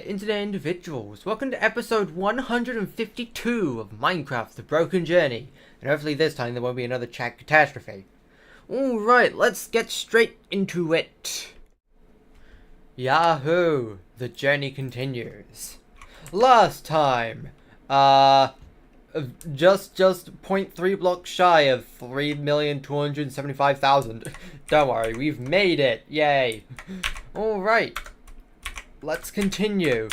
internet individuals, welcome to episode 152 of Minecraft The Broken Journey, and hopefully this time there won't be another chat catastrophe. Alright, let's get straight into it. Yahoo! The journey continues. Last time, just 0.3 blocks shy of 3,275,000. Don't worry, we've made it! Yay! Alright. Let's continue.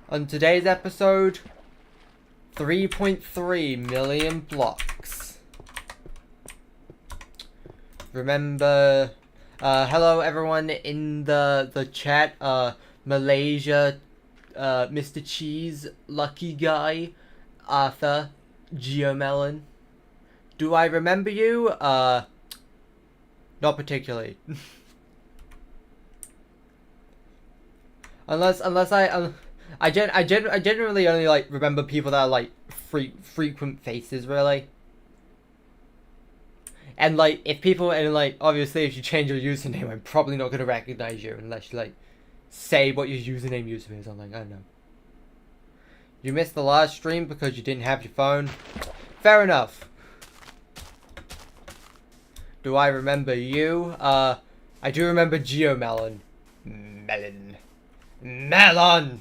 On today's episode, 3.3 million blocks. Remember, hello everyone in the chat, Malaysia, Mr. Cheese, Lucky Guy, Arthur, Geomelon. Do I remember you? Not particularly. Unless I generally only like remember people that are like frequent faces, really. And like if people, and like obviously if you change your username, I'm probably not gonna recognize you unless you like say what your username used to be or something. I don't know. You missed the last stream because you didn't have your phone. Fair enough. Do I remember you? I do remember Geomelon. Melon!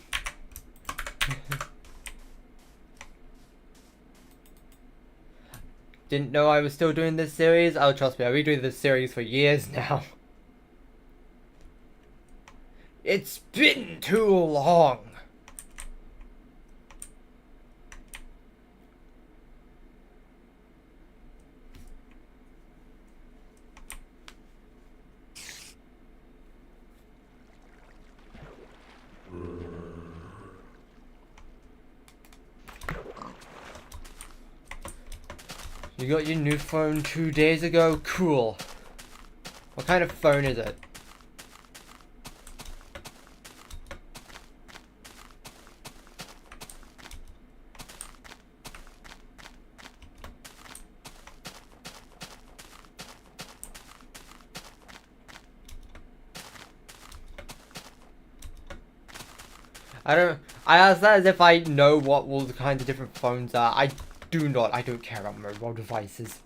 Didn't know I was still doing this series? Oh, trust me, I've been doing this series for years now. It's been too long. You got your new phone 2 days ago? Cool. What kind of phone is it? I ask that as if I know what all the kinds of different phones are. I don't care about mobile devices.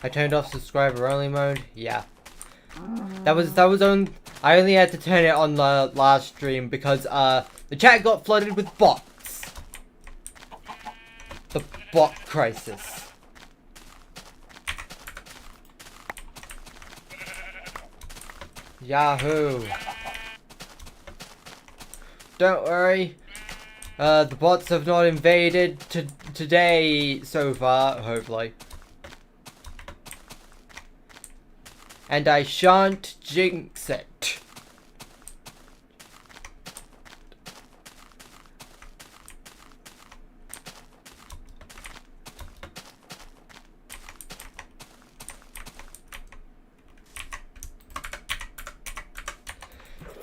I turned off subscriber only mode. Yeah, that was on. I only had to turn it on the last stream because the chat got flooded with bots. The bot crisis. Yahoo! Don't worry. The bots have not invaded today so far. Hopefully. And I shan't jinx it.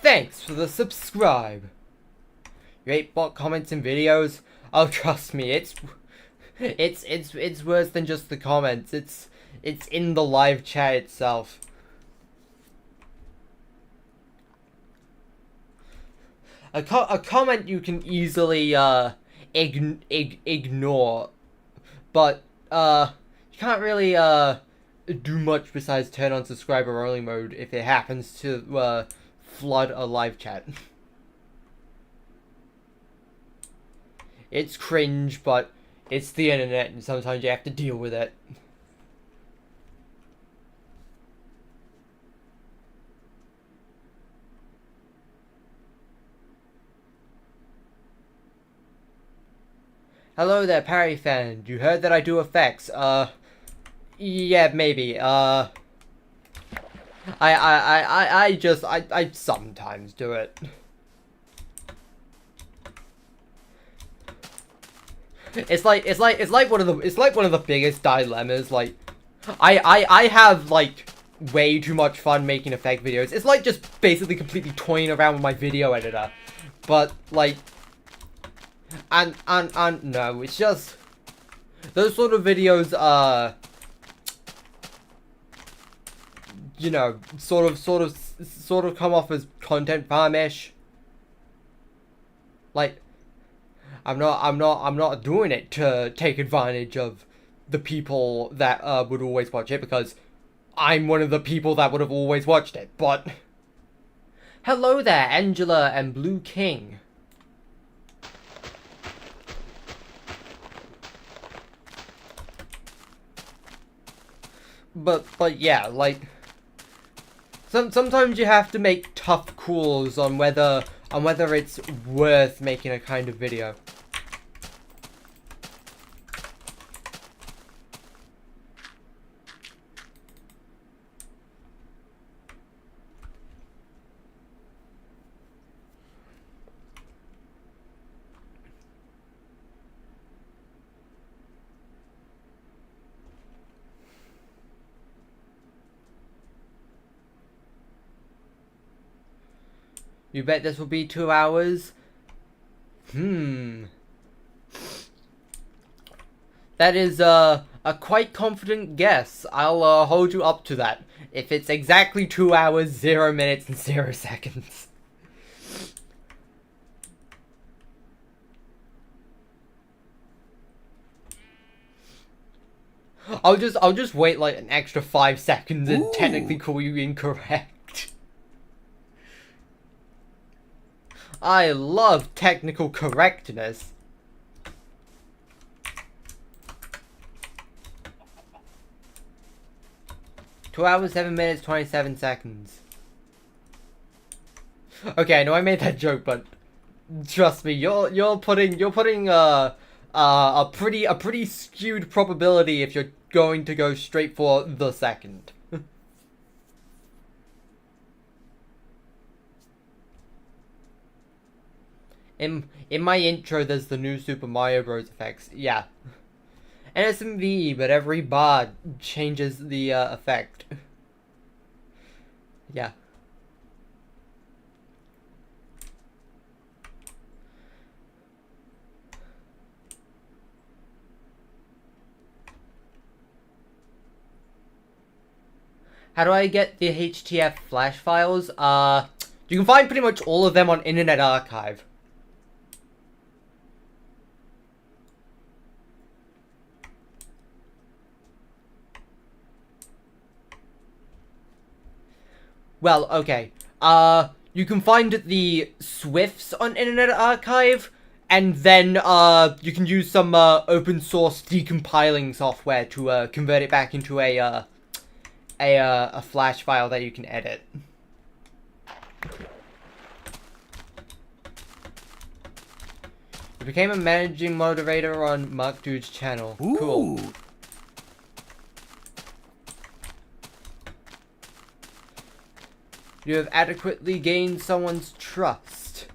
Thanks for the subscribe. You hate bot comments and videos? Oh, trust me, it's worse than just the comments. It's in the live chat itself. A comment you can easily ignore, but you can't really do much besides turn on subscriber only mode if it happens to flood a live chat. It's cringe, but it's the internet and sometimes you have to deal with it. Hello there, Parry fan. You heard that I do effects. Yeah, maybe. I sometimes do it. It's like one of the biggest dilemmas. Like, I have like way too much fun making effect videos. It's like just basically completely toying around with my video editor, but like, and no, it's just those sort of videos are, you know, sort of come off as content farm-ish. Like, I'm not doing it to take advantage of the people that would always watch it, because I'm one of the people that would have always watched it. But hello there, Angela and Blue King. But yeah, like, sometimes you have to make tough calls on whether it's worth making a kind of video. You bet this will be 2 hours? That is a quite confident guess. I'll hold you up to that. If it's exactly 2 hours, 0 minutes, and 0 seconds. I'll just wait like an extra 5 seconds and technically call you incorrect. I love technical correctness. Two hours, 7 minutes, 27 seconds. Okay, I know I made that joke, but trust me, you're putting a pretty skewed probability if you're going to go straight for the second. In my intro, there's the new Super Mario Bros. Effects. Yeah. NSMV, but every bar changes the effect. Yeah. How do I get the HTF flash files? You can find pretty much all of them on Internet Archive. Well, okay. You can find the Swifts on Internet Archive, and then you can use some open source decompiling software to convert it back into a flash file that you can edit. You became a managing moderator on Mark Dude's channel. Ooh. Cool. You have adequately gained someone's trust.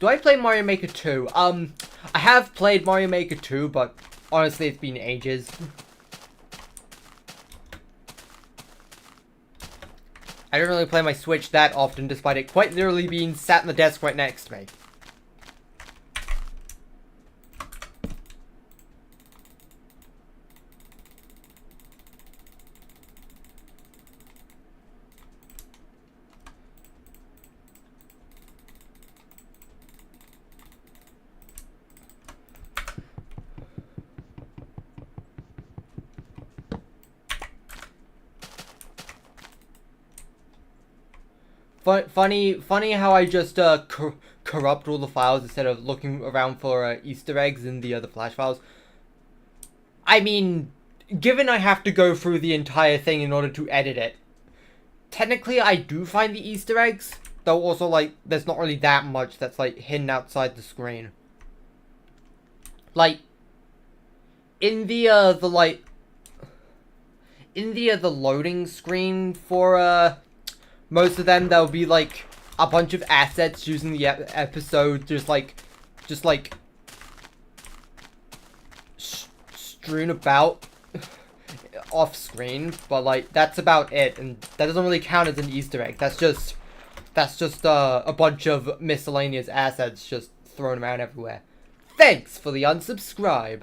Do I play Mario Maker 2? I have played Mario Maker 2, but honestly, it's been ages. I don't really play my Switch that often, despite it quite literally being sat on the desk right next to me. Funny how I just corrupt all the files instead of looking around for Easter eggs in the other flash files. I mean, given I have to go through the entire thing in order to edit it, technically I do find the Easter eggs, though also, like, there's not really that much that's, like, hidden outside the screen. Like, in the in the loading screen for most of them, there'll be like a bunch of assets using the episode, just like strewn about off screen, but like that's about it, and that doesn't really count as an Easter egg. That's just a bunch of miscellaneous assets just thrown around everywhere. Thanks for the unsubscribe.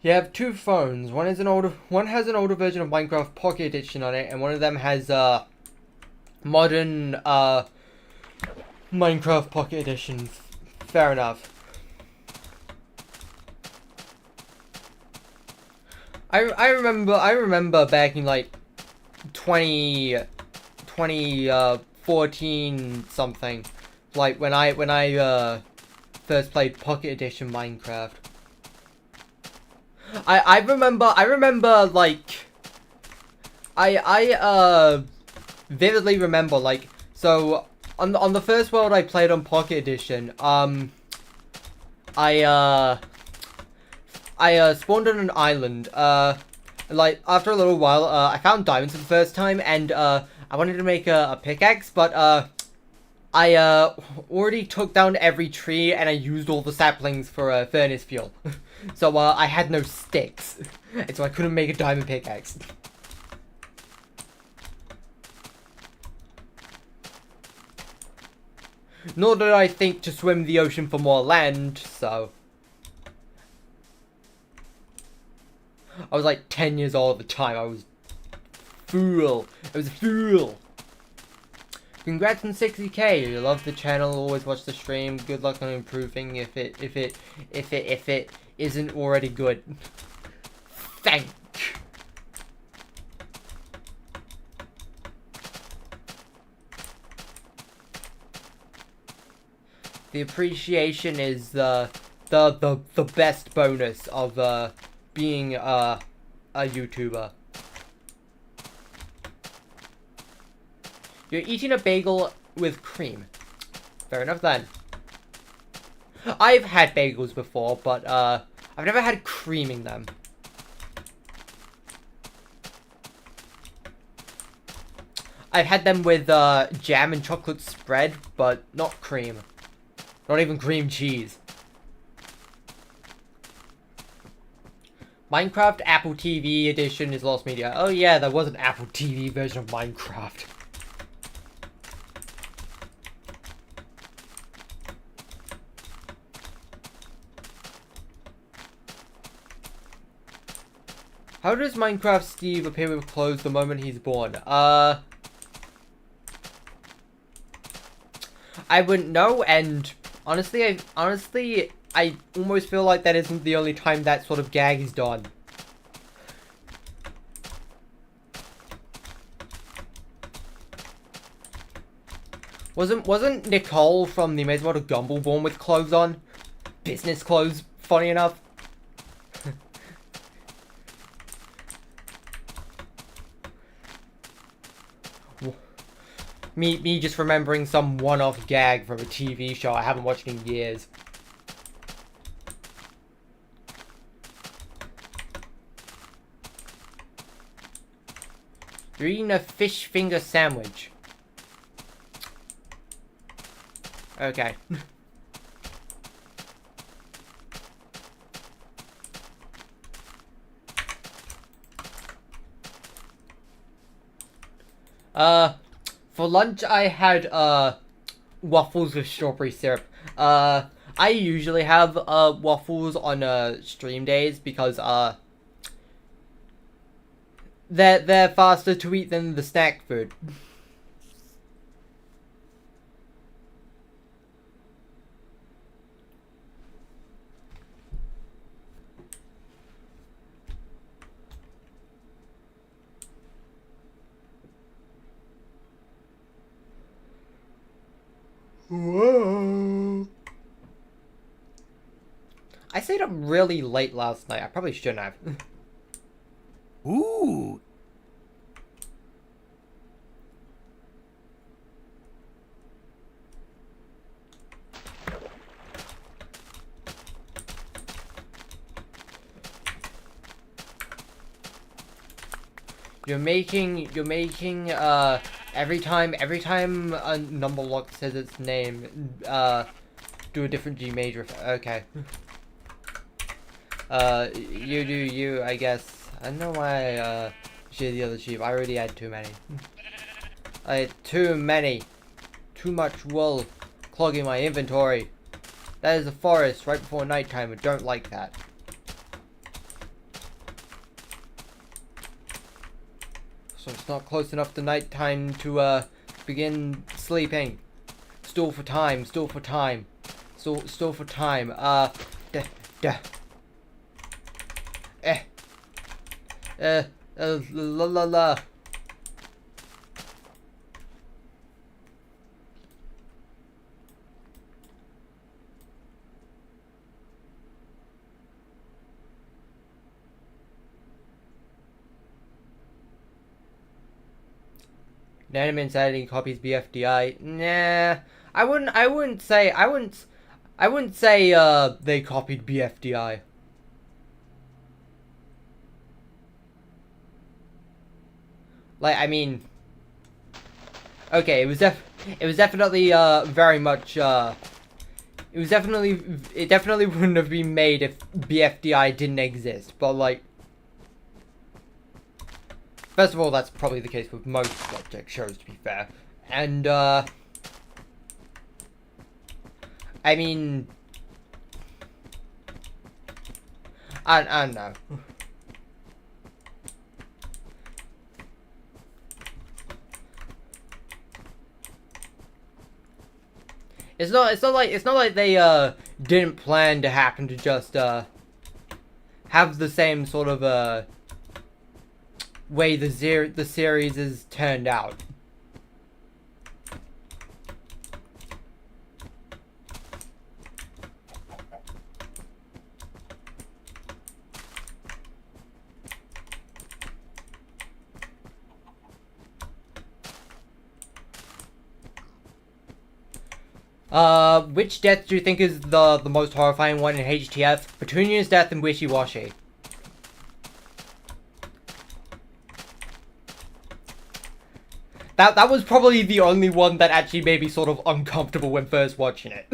You have two phones. One has an older version of Minecraft Pocket Edition on it, and one of them has modern Minecraft Pocket Edition. Fair enough. I remember back in like 2014 something, like when I first played Pocket Edition Minecraft. I remember like I vividly remember, like, so on the first world I played on Pocket Edition, I spawned on an island, like, after a little while, I found diamonds for the first time, and, I wanted to make a pickaxe, but, I, already took down every tree, and I used all the saplings for, furnace fuel. So, I had no sticks, and so I couldn't make a diamond pickaxe. Nor did I think to swim the ocean for more land, so... I was like 10 years old at the time. I was a fool. Congrats on 60k. You love the channel, always watch the stream. Good luck on improving if it isn't already good. Thank. The appreciation is the best bonus of being a YouTuber. You're eating a bagel with cream. Fair enough then. I've had bagels before, but I've never had cream in them. I've had them with jam and chocolate spread, but not cream. Not even cream cheese. Minecraft Apple TV edition is lost media. Oh yeah, there was an Apple TV version of Minecraft. How does Minecraft Steve appear with clothes the moment he's born? I wouldn't know, and honestly, I almost feel like that isn't the only time that sort of gag is done. Wasn't Nicole from The Amazing World of Gumball born with clothes on? Business clothes, funny enough. Me just remembering some one-off gag from a TV show I haven't watched in years. You're eating a fish finger sandwich. Okay. For lunch I had, waffles with strawberry syrup. I usually have, waffles on, stream days because, they're faster to eat than the snack food. Whoa. I stayed up really late last night. I probably shouldn't have. Ooh. You're making every time a number lock says its name, do a different G major. Okay. You do you, I guess. I don't know why she's the other sheep. I already had too many. I had too many. Too much wool clogging my inventory. That is a forest right before nighttime. I don't like that. So it's not close enough to nighttime to begin sleeping. Still for time. Still for time. Still for time. La la la. Nanoman said he copies BFDI. Nah, I wouldn't say they copied BFDI. Like, I mean, okay, it was definitely very much it definitely wouldn't have been made if BFDI didn't exist. But like, first of all, that's probably the case with most subject shows, to be fair. And, I mean, I don't know. It's not like they, didn't plan to happen to just, have the same sort of, way the series is turned out. Which death do you think is the most horrifying one in HTF? Petunia's death and Wishy-Washy. That was probably the only one that actually made me sort of uncomfortable when first watching it.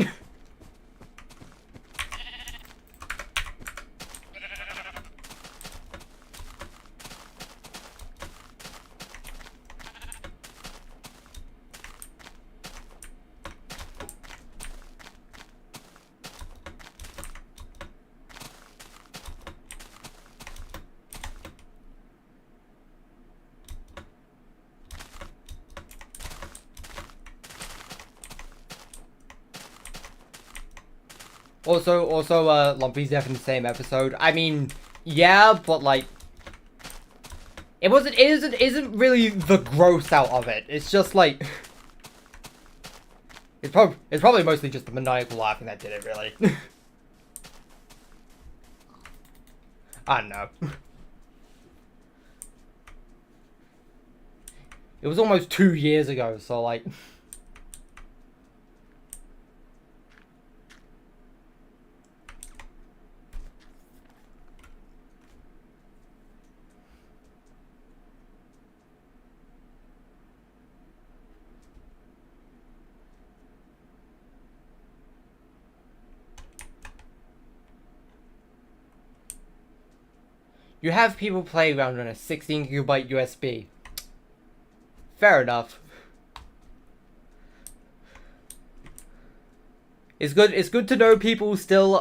Also, Lumpy's death in the same episode. I mean, yeah, but like, it isn't really the gross out of it. It's just like, it's probably mostly just the maniacal laughing that did it, really. I don't know. It was almost 2 years ago, so like. You have people play around on a 16GB USB. Fair enough. It's good to know people still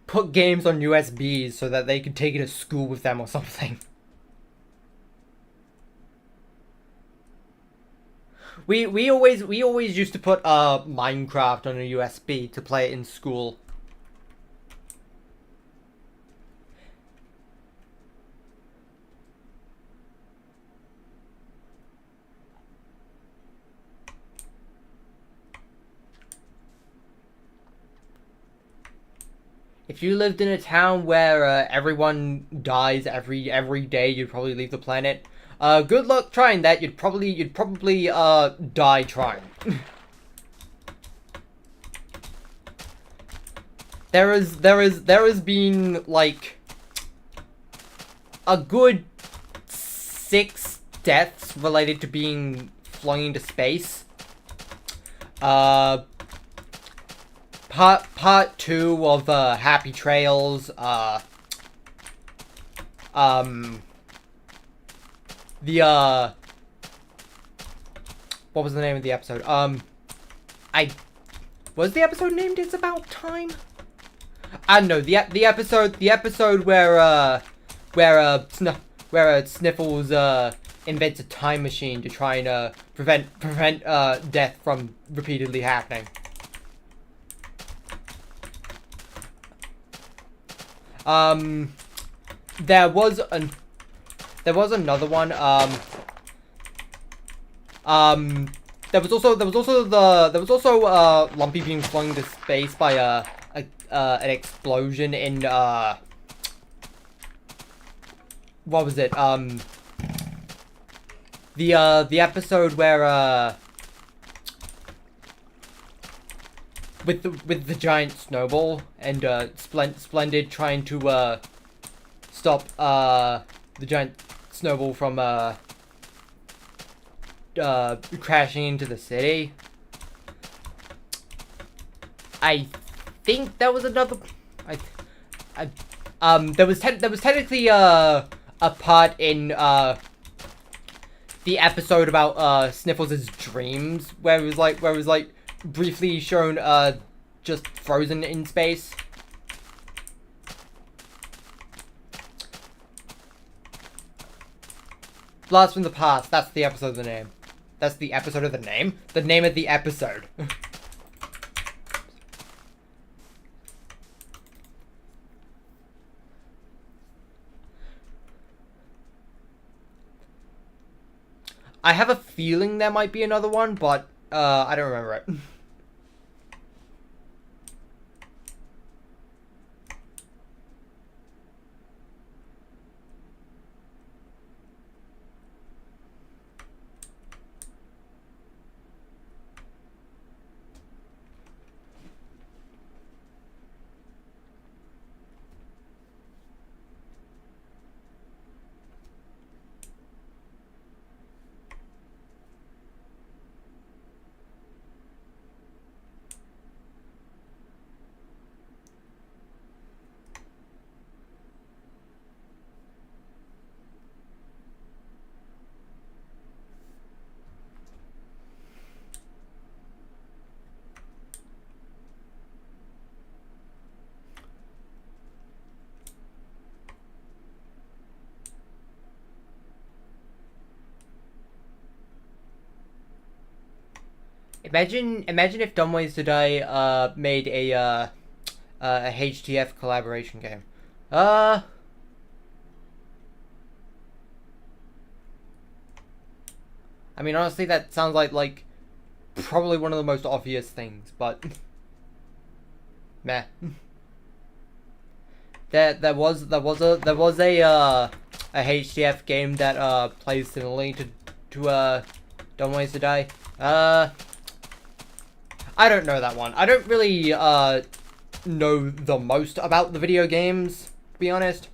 put games on USBs so that they can take it to school with them or something. We always used to put Minecraft on a USB to play it in school. If you lived in a town where everyone dies every day, you'd probably leave the planet. Good luck trying that. You'd probably die trying. there has been like a good 6 deaths related to being flung into space. Part 2 of Happy Trails. What was the name of the episode? Was the episode named It's About Time? I don't know, the episode where Sniffles invents a time machine to try and prevent death from repeatedly happening. There was another one. There was also Lumpy being flung into space by an explosion in what was it? The episode where with the giant snowball and Splendid trying to stop the giant snowball from crashing into the city. I think that was another. There was technically a part in the episode about Sniffles' dreams where it was like briefly shown just frozen in space. Blast from the Past. That's the episode of the name. That's the episode of the name? The name of the episode. I have a feeling there might be another one, but I don't remember it. Imagine if Dumb Ways to Die made a HTF collaboration game. I mean, honestly, that sounds like probably one of the most obvious things, but meh. There was a HTF game that plays similarly to Dumb Ways to Die. I don't know that one. I don't really know the most about the video games, to be honest.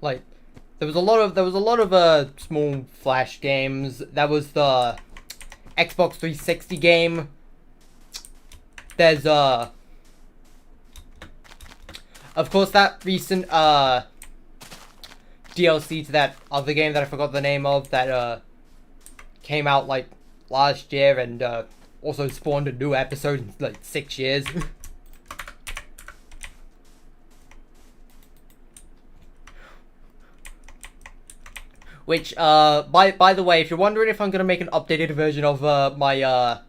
Like, there was a lot of small Flash games. That was the Xbox 360 game. There's of course that recent DLC to that other game that I forgot the name of that came out like last year and also spawned a new episode in like 6 years. Which by the way, if you're wondering if I'm gonna make an updated version of my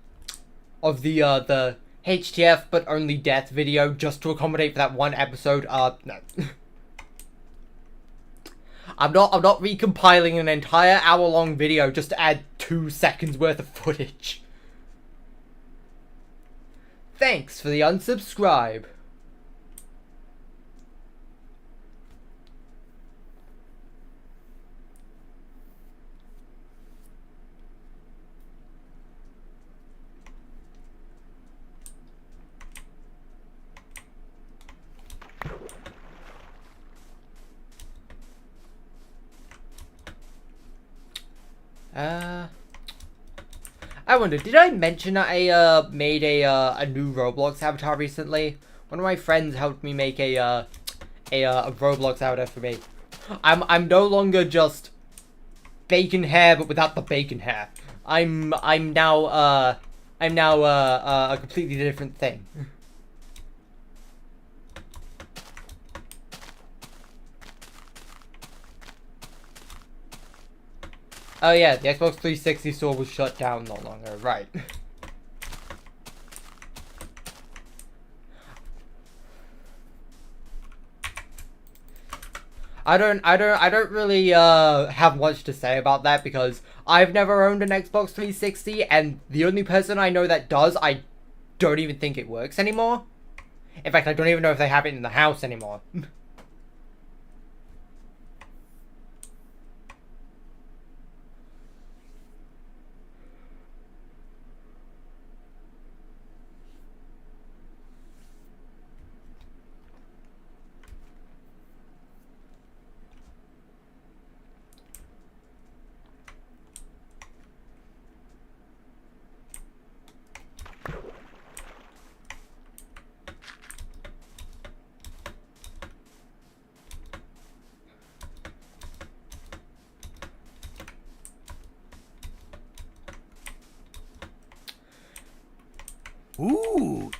of the HTF but only death video just to accommodate for that one episode, no. I'm not recompiling an entire hour-long video just to add 2 seconds worth of footage. Thanks for the unsubscribe. I wonder, did I mention I made a new Roblox avatar recently? One of my friends helped me make a Roblox avatar for me. I'm no longer just bacon hair, but without the bacon hair. I'm now a completely different thing. Oh yeah, the Xbox 360 store was shut down not long ago, right. I don't really have much to say about that because I've never owned an Xbox 360 and the only person I know that does, I don't even think it works anymore. In fact, I don't even know if they have it in the house anymore. Ooh.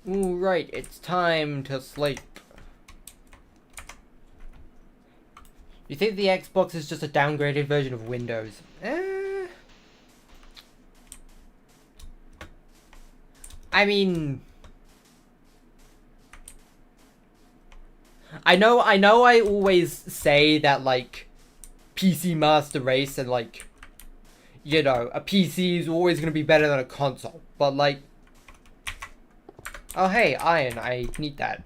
Ooh, right, it's time to sleep. You think the Xbox is just a downgraded version of Windows? I mean, I know I always say that, like, PC Master Race and, like, you know, a PC is always going to be better than a console. But, like, oh, hey, iron, I need that.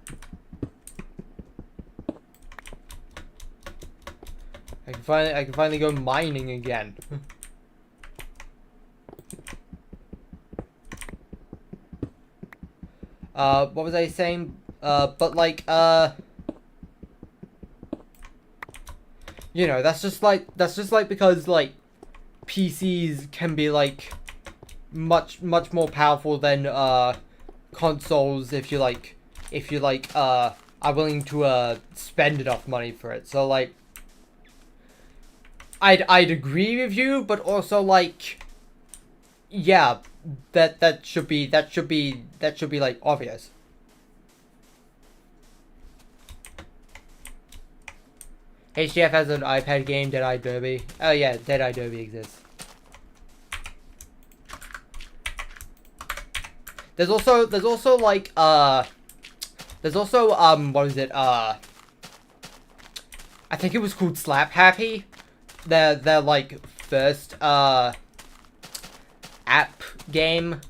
I can finally go mining again. What was I saying? But like, you know, that's just like because like PCs can be like much more powerful than consoles if you are willing to spend enough money for it. So like, I'd agree with you, but also like, yeah, that should be like obvious. HDF has an iPad game, Dead Eye Derby. Oh yeah, Dead Eye Derby exists. There's also like there's also what is it, I think it was called Slap Happy. Their like first app game,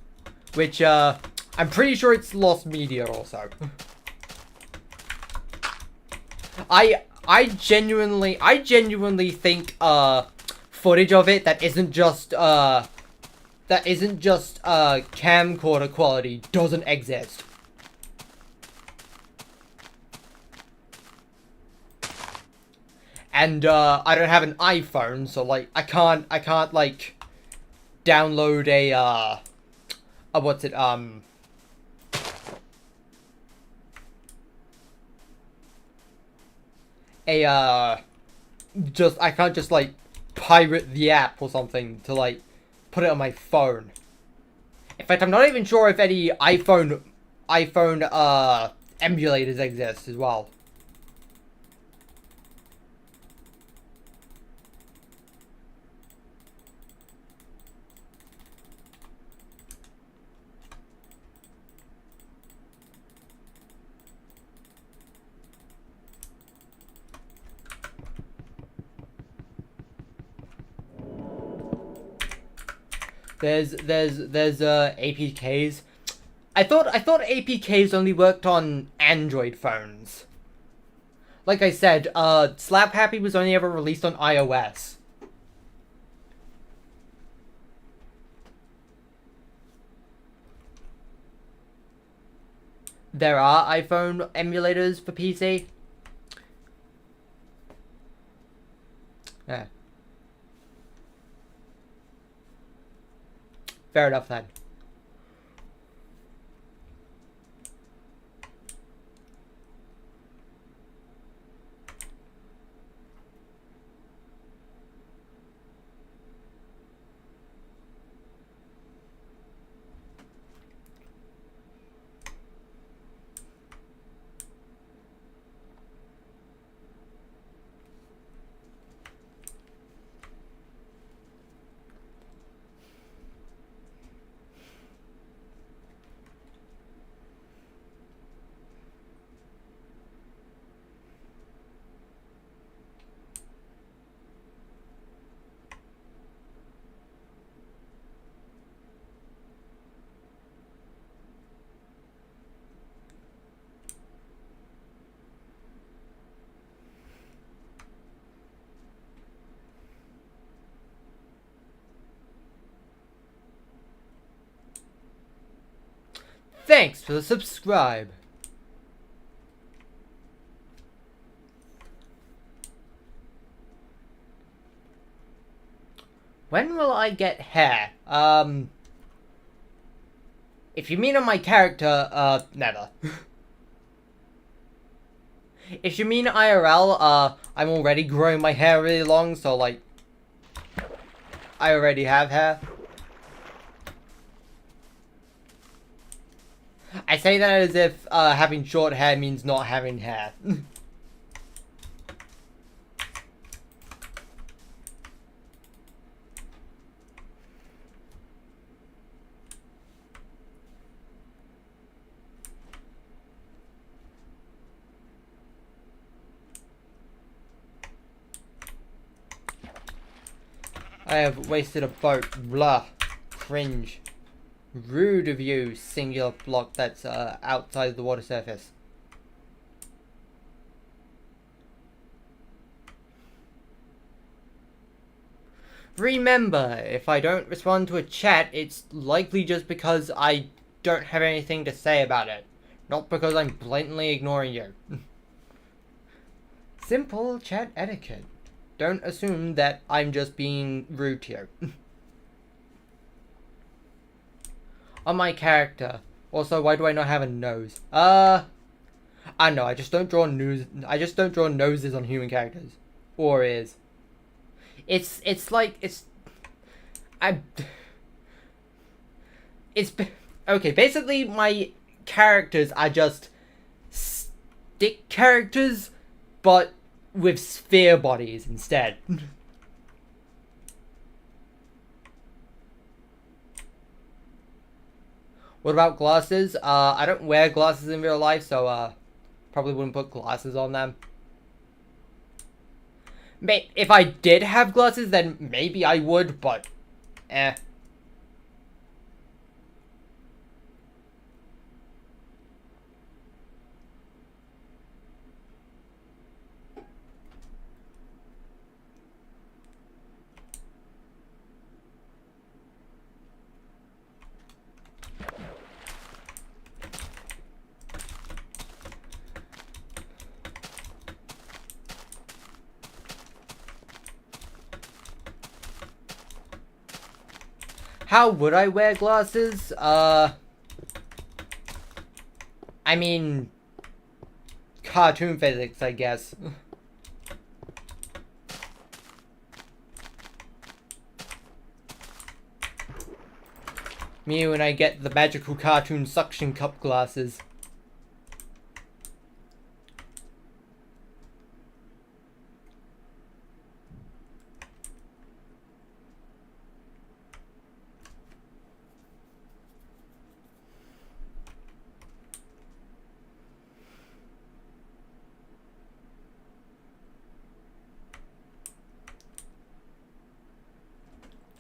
which I'm pretty sure it's lost media also. I genuinely think footage of it that isn't just camcorder quality doesn't exist. And I don't have an iPhone, so like I can't like download a what's it, I can't just like pirate the app or something to like put it on my phone. In fact, I'm not even sure if any iPhone emulators exist as well. There's APKs. I thought APKs only worked on Android phones. Like I said, Slap Happy was only ever released on iOS. There are iPhone emulators for PC. Yeah. Fair enough then. Thanks for the subscribe. When will I get hair? If you mean on my character, never. If you mean IRL, I'm already growing my hair really long, so like, I already have hair. I say that as if having short hair means not having hair. I have wasted a boat. Blah. Cringe. Rude of you, singular block that's outside the water surface. Remember, if I don't respond to a chat, it's likely just because I don't have anything to say about it. Not because I'm blatantly ignoring you. Simple chat etiquette. Don't assume that I'm just being rude to you. On my character. Also, why do I not have a nose? I know, I just don't draw noses on human characters. Or ears. It's okay, basically my characters are just stick characters, but with sphere bodies instead. What about glasses? I don't wear glasses in real life, so probably wouldn't put glasses on them. If I did have glasses, then maybe I would, but eh. How would I wear glasses? I mean, cartoon physics, I guess. Me when I get the magical cartoon suction cup glasses.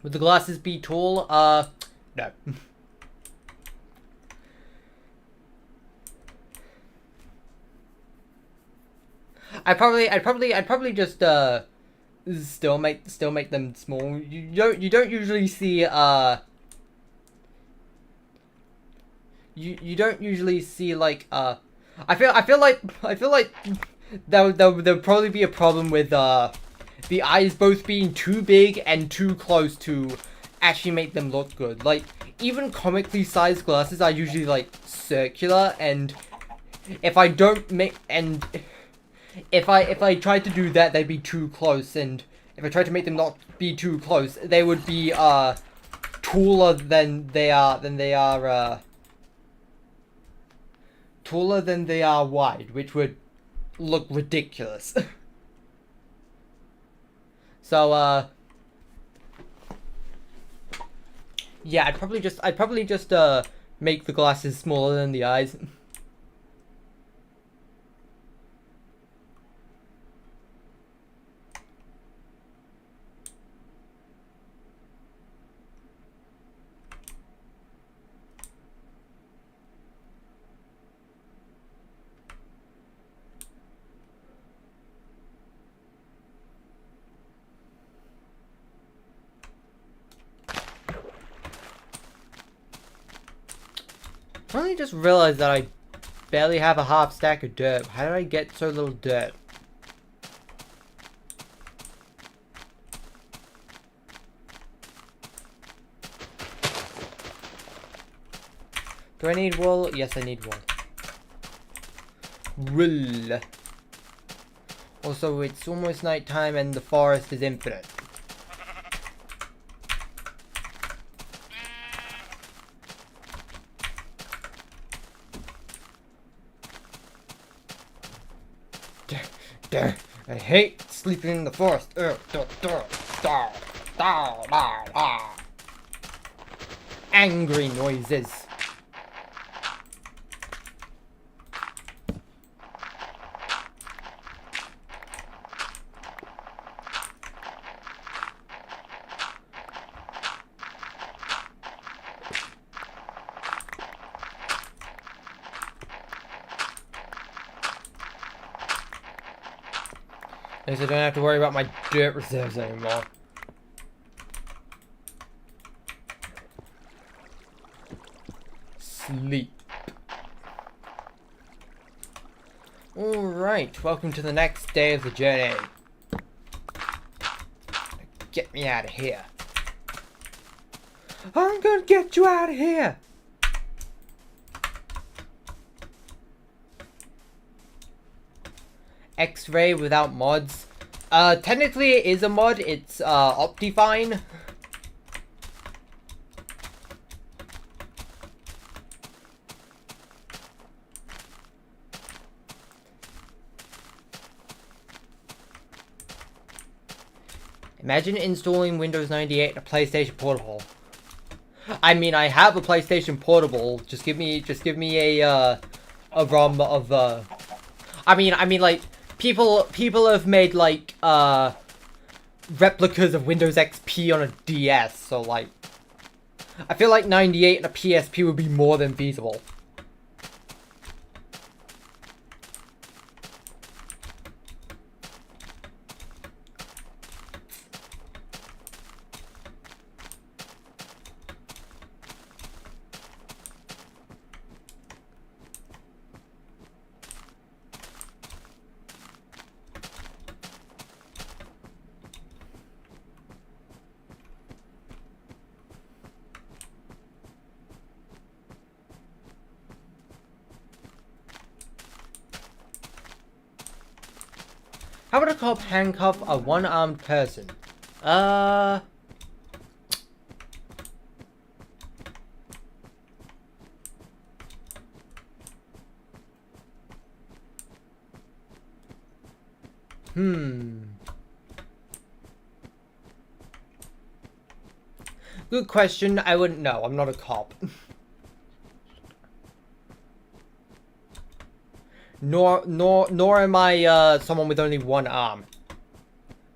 Would the glasses be tall? No. I'd probably just still make them small. You don't usually see you don't usually see like I feel like there'll probably be a problem with the eyes both being too big and too close to actually make them look good. Like, even comically sized glasses are usually like circular, and if I don't make, and if I tried to do that, they'd be too close, and if I tried to make them not be too close, they would be taller than they are taller than they are wide, which would look ridiculous. So yeah, I'd probably just make the glasses smaller than the eyes. I only just realized that I barely have a half stack of dirt. How did I get so little dirt? Do I need wool? Yes, I need wool. Wool. Also, it's almost nighttime and the forest is infinite. I hate sleeping in the forest. Angry noises. At least I don't have to worry about my dirt reserves anymore. Sleep. Alright, welcome to the next day of the journey. Get me out of here. I'm gonna get you out of here! X-ray without mods. Technically it is a mod. It's optifine. Imagine installing Windows 98 in a PlayStation Portable. I mean, I have a PlayStation Portable. Just give me a ROM of I mean like people have made like replicas of Windows XP on a DS, so like I feel like 98 and a PSP would be more than feasible. How would a cop handcuff a one-armed person? Good question. I wouldn't know. I'm not a cop. Nor am I someone with only one arm.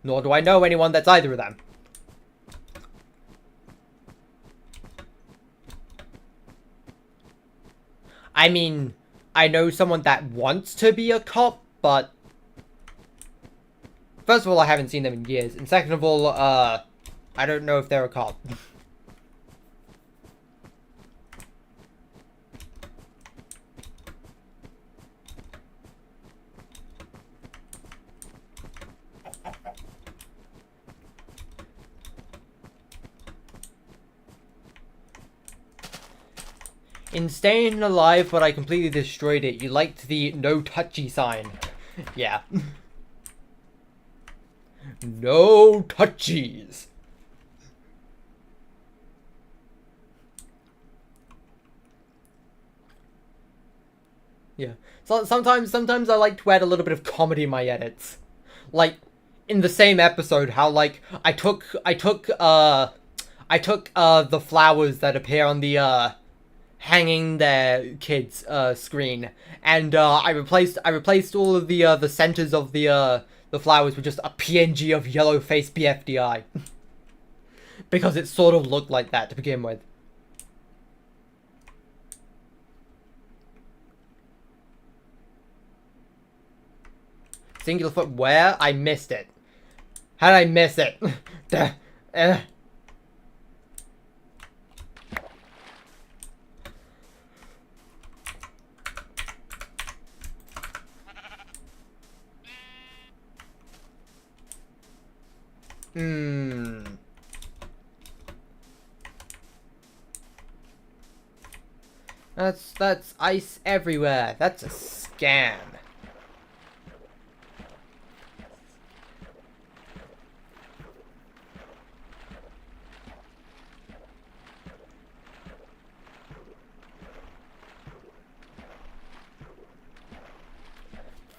Nor do I know anyone that's either of them. I mean, I know someone that wants to be a cop, but first of all, I haven't seen them in years, and second of all, I don't know if they're a cop. In Staying Alive, but I completely destroyed it, you liked the no touchy sign. Yeah. No touchies. Yeah. So sometimes I like to add a little bit of comedy in my edits. Like in the same episode, how like I took the flowers that appear on the hanging their kids screen, and I replaced all of the centers of the flowers with just a PNG of yellow face BFDI. Because it sort of looked like that to begin with. Singular foot where? I missed it. How did I miss it? That's ice everywhere. That's a scam.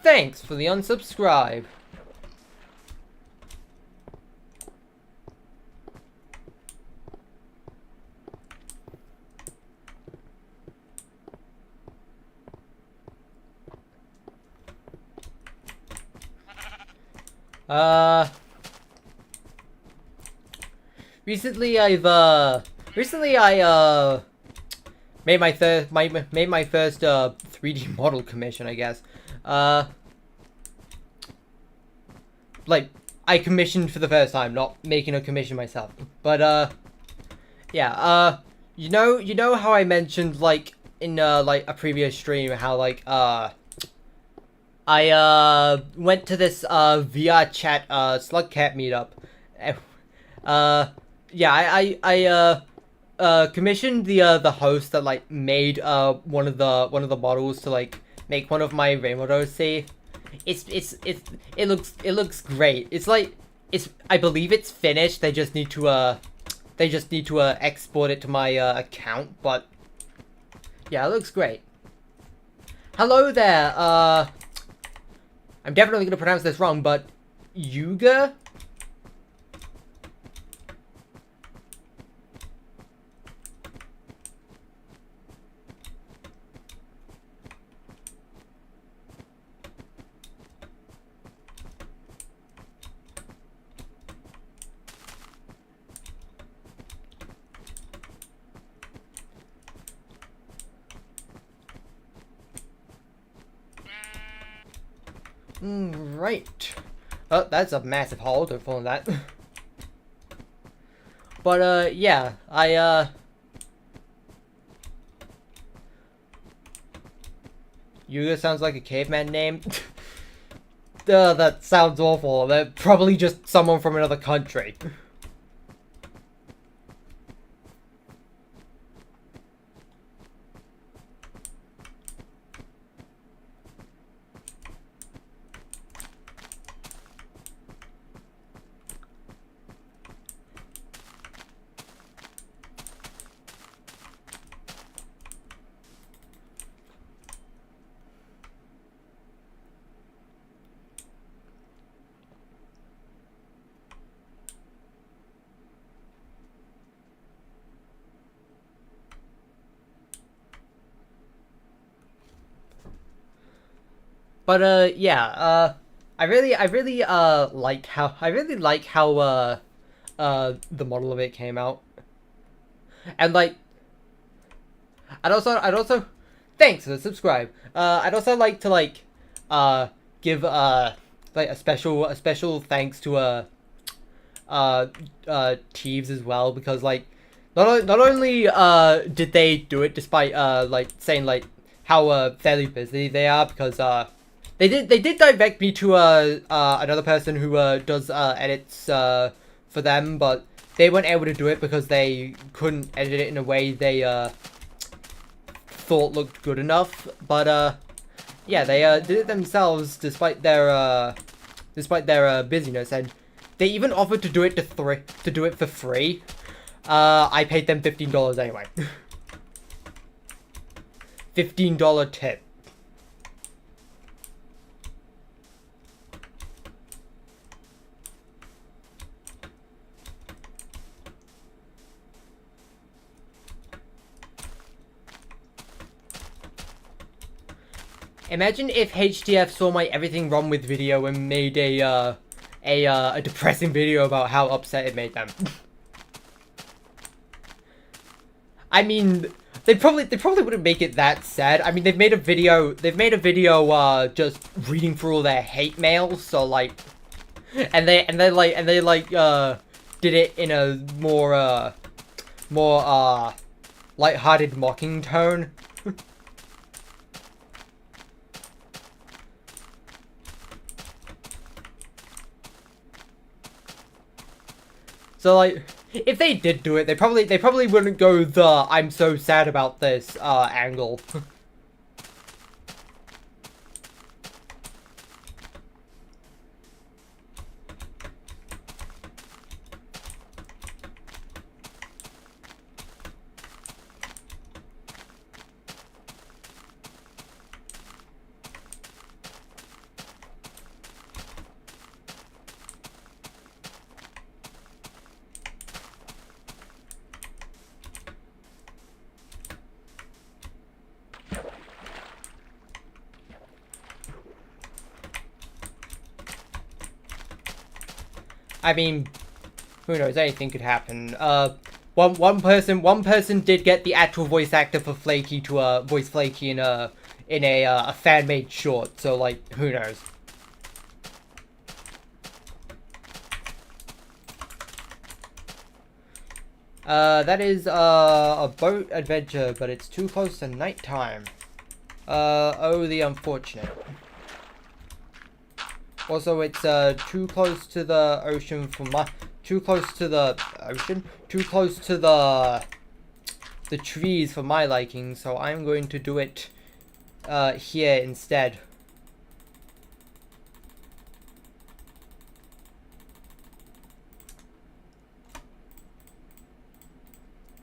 Thanks for the unsubscribe. Recently I made my first 3D model commission, I guess. Like I commissioned for the first time, not making a commission myself. But yeah, you know how I mentioned like in like a previous stream how like I went to this VR chat Slugcat meetup. Yeah, I commissioned the host that like made one of the models to like make one of my Rainbow OC. It looks great. It's like I believe it's finished. They just need to export it to my account, but yeah, it looks great. Hello there. I'm definitely gonna pronounce this wrong, but Yuga? Right. Oh, that's a massive hole. Don't fall in that. But, yeah. Yuga sounds like a caveman name. That sounds awful. They're probably just someone from another country. But yeah, I really like how the model of it came out, and like, I'd also thanks for the subscribe. I'd also like to like give like a special thanks to Teeves as well, because like not only did they do it despite like saying like how fairly busy they are, because they did direct me to another person who does edits for them, but they weren't able to do it because they couldn't edit it in a way thought looked good enough. But yeah, they did it themselves despite their busyness, and they even offered to do it for free. I paid them $15 anyway. $15 tip. Imagine if HDF saw my everything wrong with video and made a depressing video about how upset it made them. I mean, they probably wouldn't make it that sad. I mean, they've made a video just reading through all their hate mail, so like, and they did it in a more lighthearted mocking tone. So like, if they did do it, they probably wouldn't go the "I'm so sad about this" angle. I mean, who knows? Anything could happen. One person did get the actual voice actor for Flaky to voice Flaky in a fan-made short. So like, who knows? That is a boat adventure, but it's too close to nighttime. Oh, the unfortunate. Also, it's too close to the ocean for my too close to the trees for my liking, so I'm going to do it here instead.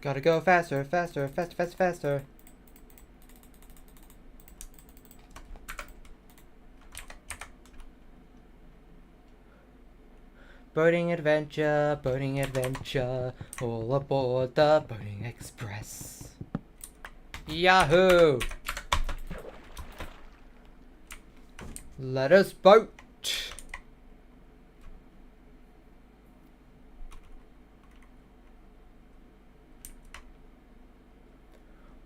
Gotta go faster, faster, faster, faster, faster. Boating adventure, all aboard the Boating Express. Yahoo! Let us boat!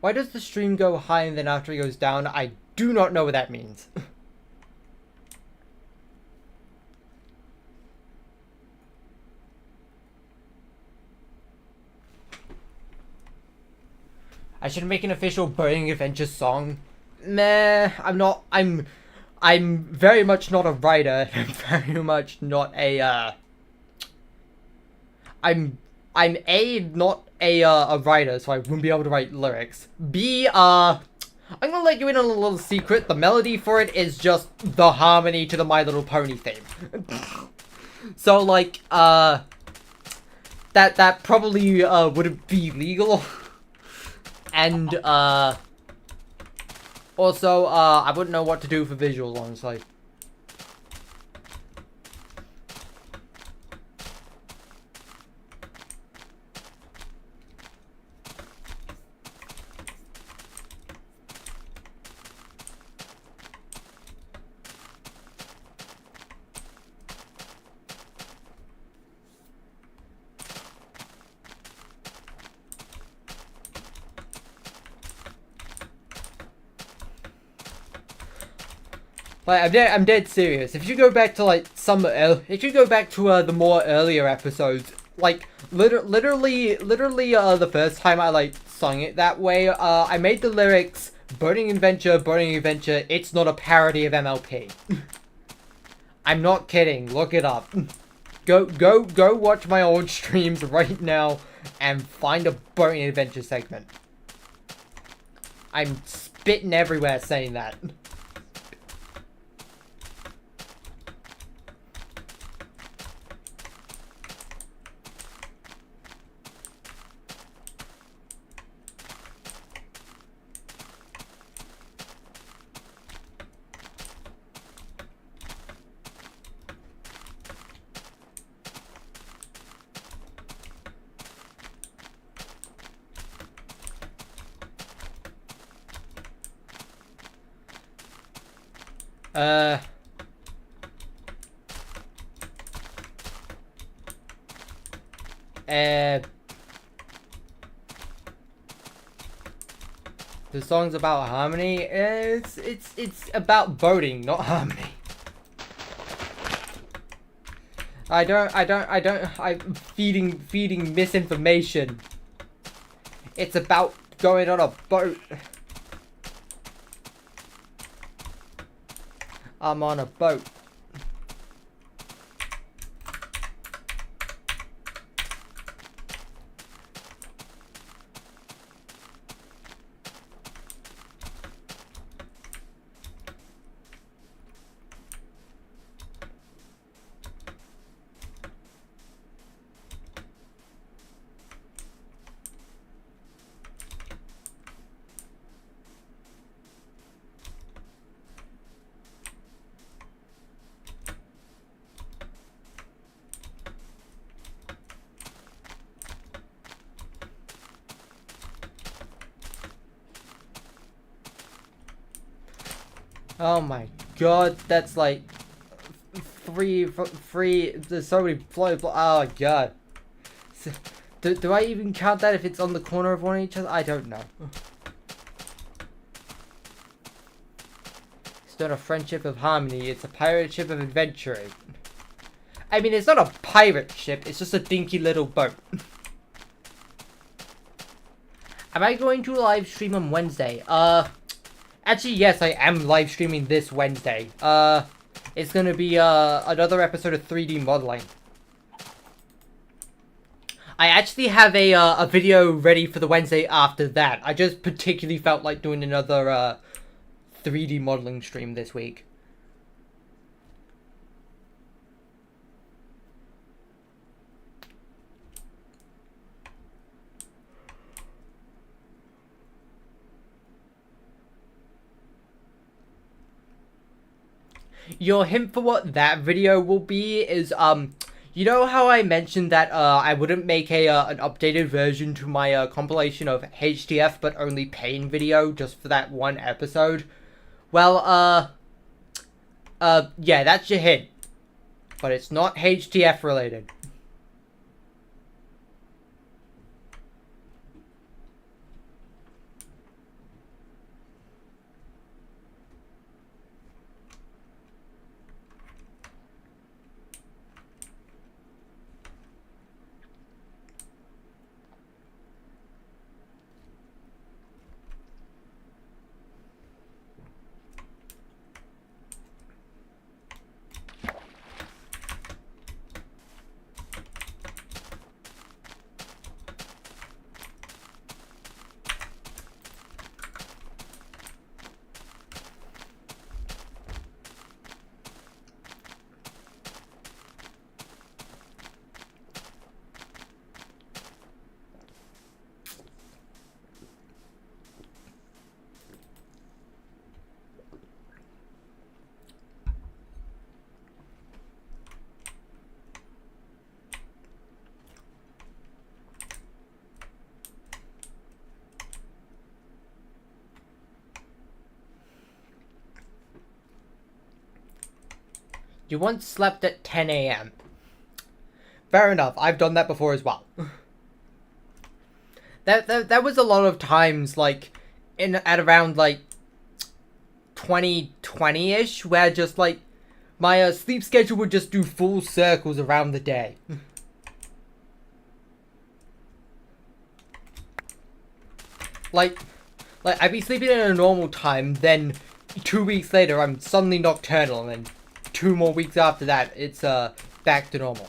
Why does the stream go high and then after it goes down? I do not know what that means. I should make an official Boating Adventure song. Meh, I'm not. I'm very much not a writer. I'm very much not a. I'm not a writer, so I wouldn't be able to write lyrics. B, I'm gonna let you in on a little secret. The melody for it is just the harmony to the My Little Pony theme. So like, that probably wouldn't be legal. And, also, I wouldn't know what to do for visuals, honestly. Like, I'm dead serious. If you go back to like if you go back to the more earlier episodes, like literally the first time I like sung it that way, I made the lyrics Boating Adventure, it's not a parody of MLP. I'm not kidding. Look it up. Go watch my old streams right now and find a Boating Adventure segment. I'm spitting everywhere saying that. The song's about harmony. It's about voting, not harmony. I'm feeding misinformation. It's about going on a boat. I'm on a boat. Oh my god, that's like three. There's so many flow. Oh god. Do I even count that if it's on the corner of one of each other? I don't know. It's not a friendship of harmony. It's a pirate ship of adventuring. I mean, it's not a pirate ship. It's just a dinky little boat. Am I going to live stream on Wednesday? Actually, yes, I am live streaming this Wednesday. It's gonna be, another episode of 3D modeling. I actually have a video ready for the Wednesday after that. I just particularly felt like doing another, 3D modeling stream this week. Your hint for what that video will be is, you know how I mentioned that, I wouldn't make an updated version to my, compilation of HTF but only pain video just for that one episode? Well, yeah, that's your hint. But it's not HTF related. You once slept at 10 a.m. Fair enough, I've done that before as well. That was a lot of times, like, at around, like, 2020-ish, where just, like, my sleep schedule would just do full circles around the day. Like, I'd be sleeping at a normal time, then 2 weeks later, I'm suddenly nocturnal, and then 2 more weeks after that, it's, back to normal.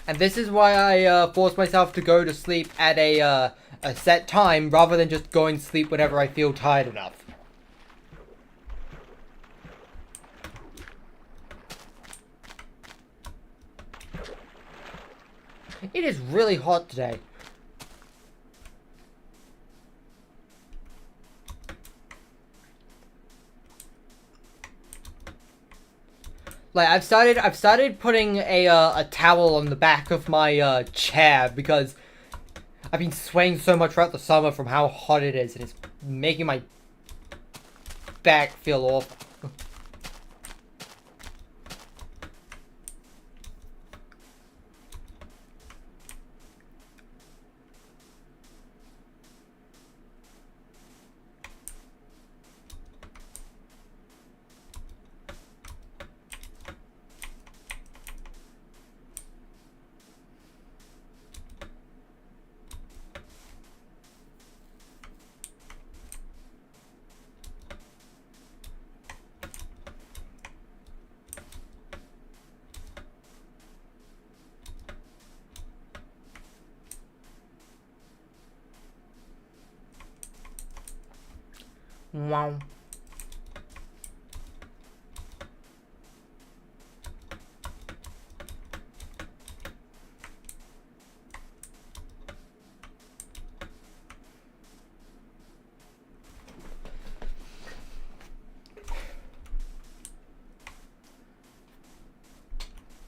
And this is why I force myself to go to sleep at a set time rather than just going to sleep whenever I feel tired enough. It is really hot today. Like I've started putting a towel on the back of my chair because I've been sweating so much throughout the summer from how hot it is, and it's making my back feel awful. Wow.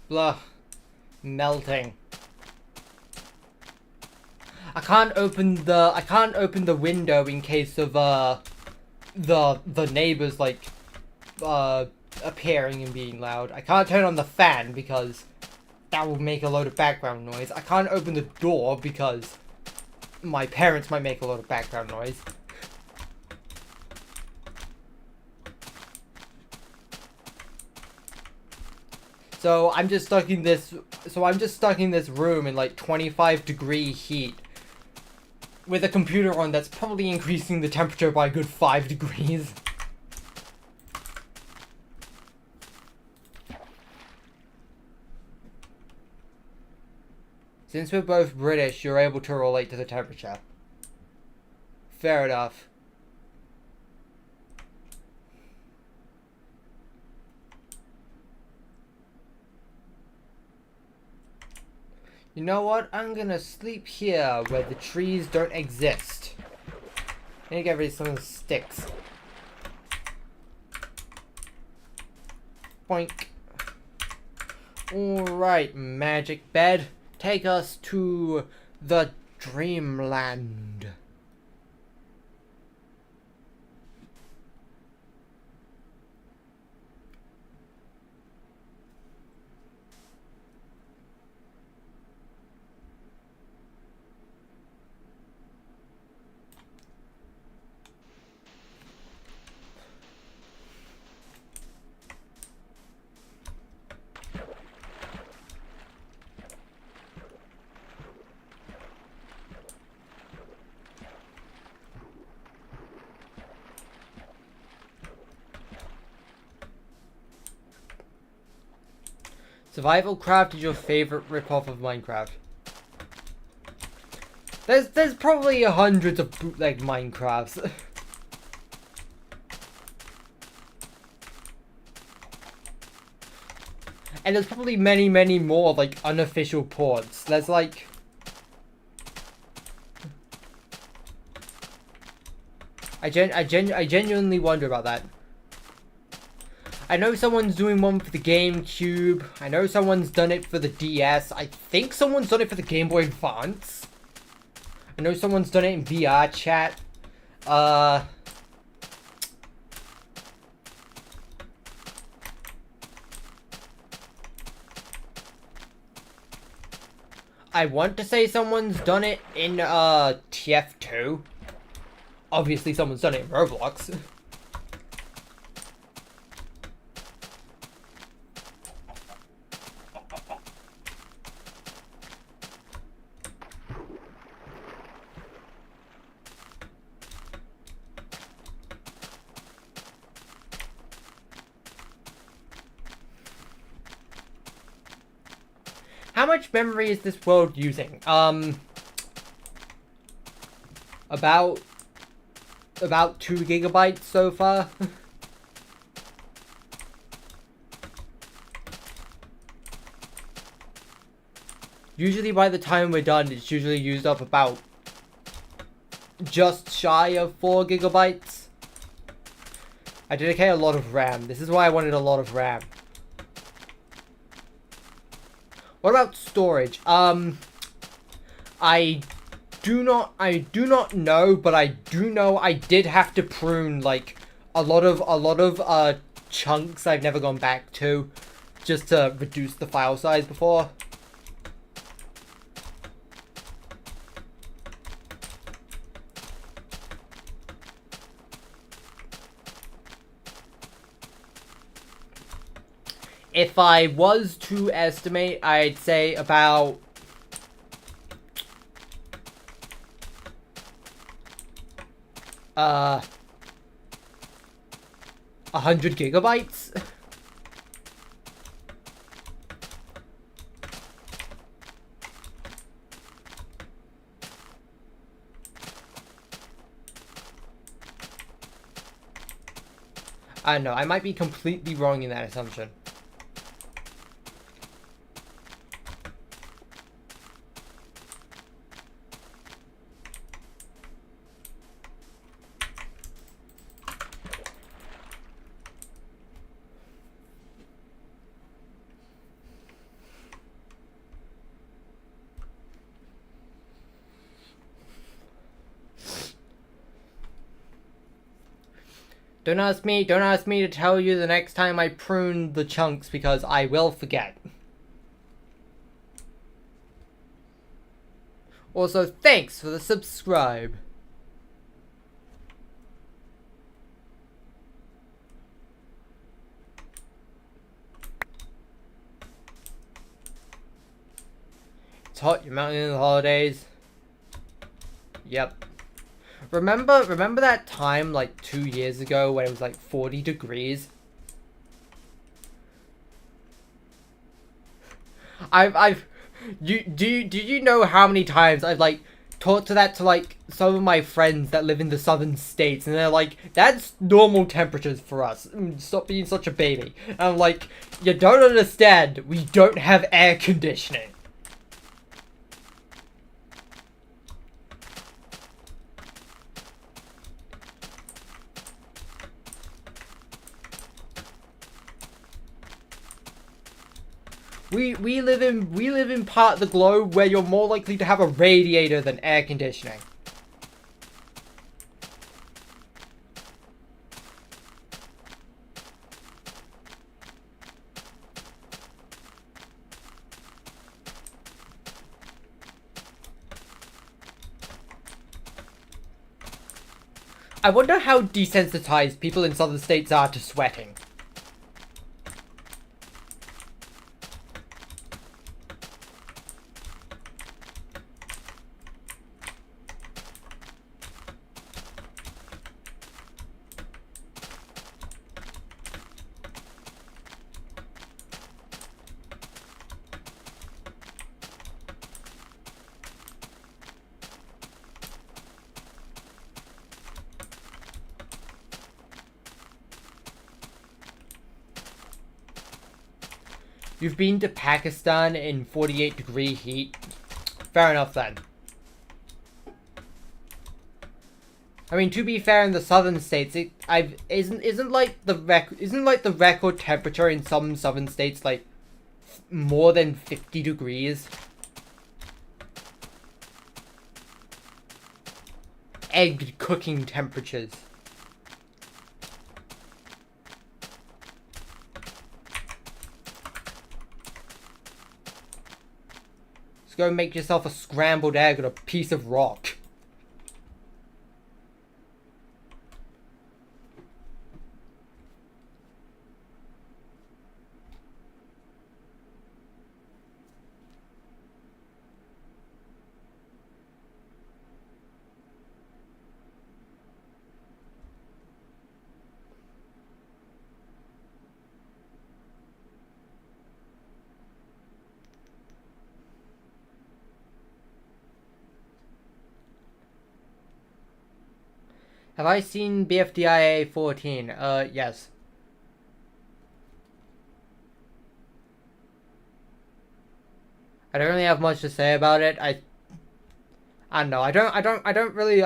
Blah. Melting. I can't open the window in case of the neighbors like appearing and being loud. I can't turn on the fan because that will make a load of background noise. I can't open the door because my parents might make a lot of background noise. So I'm just stuck in this room in like 25-degree heat with a computer on that's probably increasing the temperature by a good 5 degrees. Since we're both British, you're able to relate to the temperature. Fair enough. You know what? I'm gonna sleep here where the trees don't exist. I need to get rid of some of the sticks. Boink. Alright, magic bed. Take us to the dreamland. Survival Craft is your favorite ripoff of Minecraft. There's probably hundreds of bootleg Minecrafts. And there's probably many more like unofficial ports. There's like I genuinely wonder about that. I know someone's doing one for the GameCube. I know someone's done it for the DS. I think someone's done it for the Game Boy Advance. I know someone's done it in VR chat. I want to say someone's done it in TF2. Obviously someone's done it in Roblox. much memory is this world using? About 2 gigabytes so far. Usually by the time we're done, it's usually used up about just shy of 4 gigabytes. I dedicate a lot of RAM. This is why I wanted a lot of RAM. What about storage? I do not know, but I do know I did have to prune like a lot of chunks I've never gone back to, just to reduce the file size before. If I was to estimate, I'd say about 100 gigabytes. I don't know, I might be completely wrong in that assumption. Don't ask me to tell you the next time I prune the chunks, because I will forget. Also, thanks for the subscribe. It's hot, you're mounting in the holidays. Yep. Remember that time like 2 years ago when it was like 40 degrees? Do you know how many times I've like talked to that to like some of my friends that live in the southern states, and they're like, that's normal temperatures for us. Stop being such a baby. And I'm like, you don't understand. We don't have air conditioning. We live in part of the globe where you're more likely to have a radiator than air conditioning. I wonder how desensitized people in southern states are to sweating. You've been to Pakistan in 48-degree heat. Fair enough then. I mean, to be fair, in the southern states, isn't like the record temperature in some southern states like more than 50 degrees. Egg cooking temperatures. Go make yourself a scrambled egg on a piece of rock. Have I seen BFDIA 14? Yes. I don't really have much to say about it. I don't know. I don't really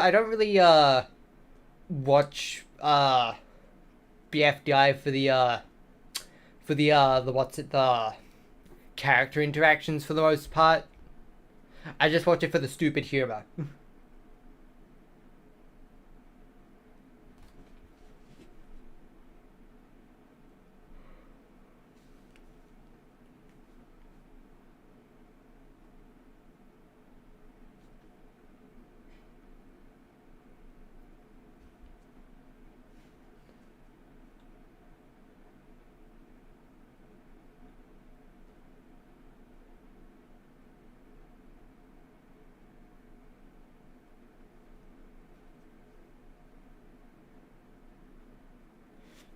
watch BFDI for the character interactions for the most part. I just watch it for the stupid humor.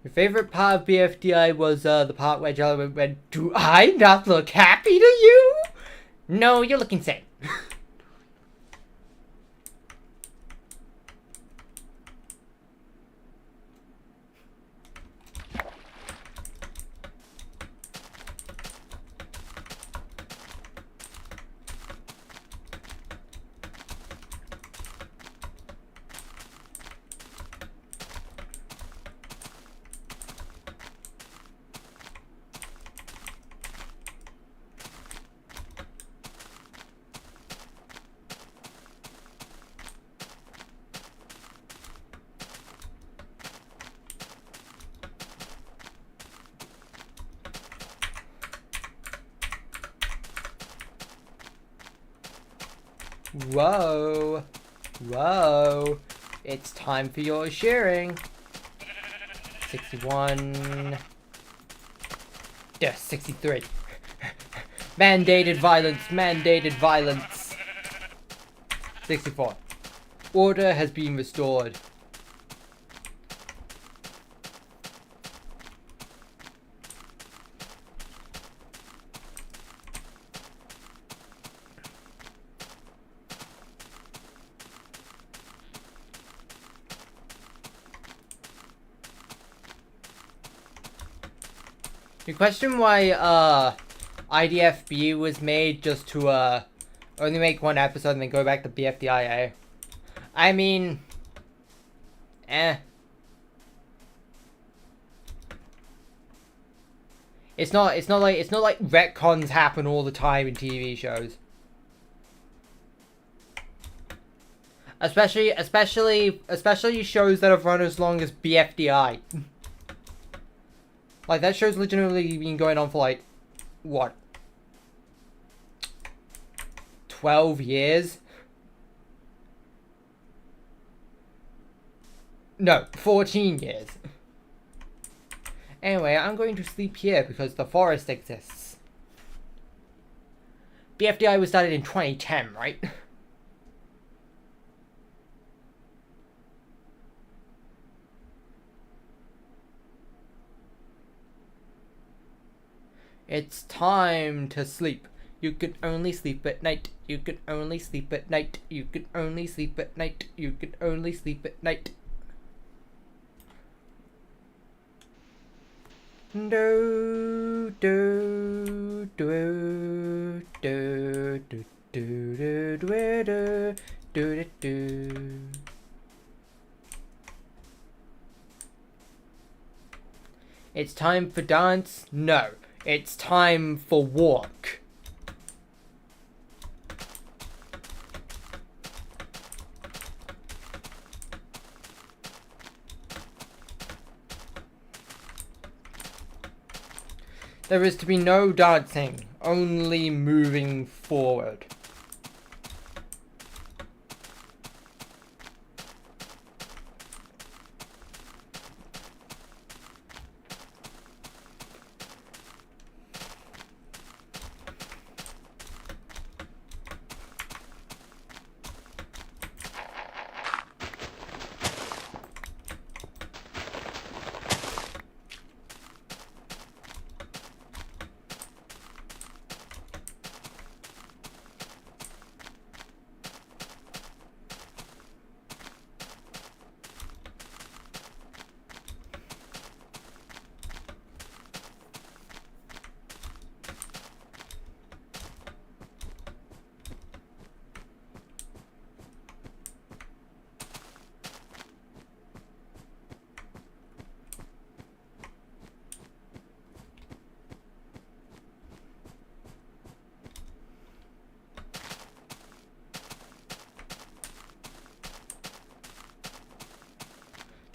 Your favorite part of BFDI was the part where Jelly went, "Do I not look happy to you? No, you look insane." Whoa. Whoa. It's time for your sharing. 61. Yeah, 63. Mandated violence. Mandated violence. 64. Order has been restored. You question why IDFB was made just to only make one episode and then go back to BFDIA. I mean, It's not like retcons happen all the time in TV shows. Especially shows that have run as long as BFDI. Like, that show's legitimately been going on for, like, what? 12 years? No, 14 years. Anyway, I'm going to sleep here because the forest exists. BFDI was started in 2010, right? It's time to sleep. You can only sleep at night. You can only sleep at night. You can only sleep at night. You can only sleep at night. Do do do do do do do do do do. It's time for dance? No. It's time for walk. There is to be no dancing, only moving forward.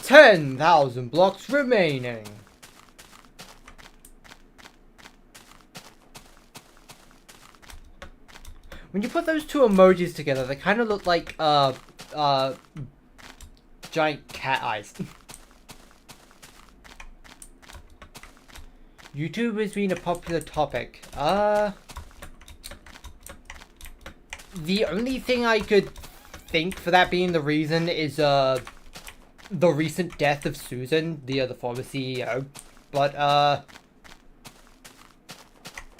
10,000 blocks remaining. When you put those two emojis together, they kind of look like, giant cat eyes. YouTube has been a popular topic. The only thing I could think for that being the reason is, the recent death of Susan, the former CEO. But,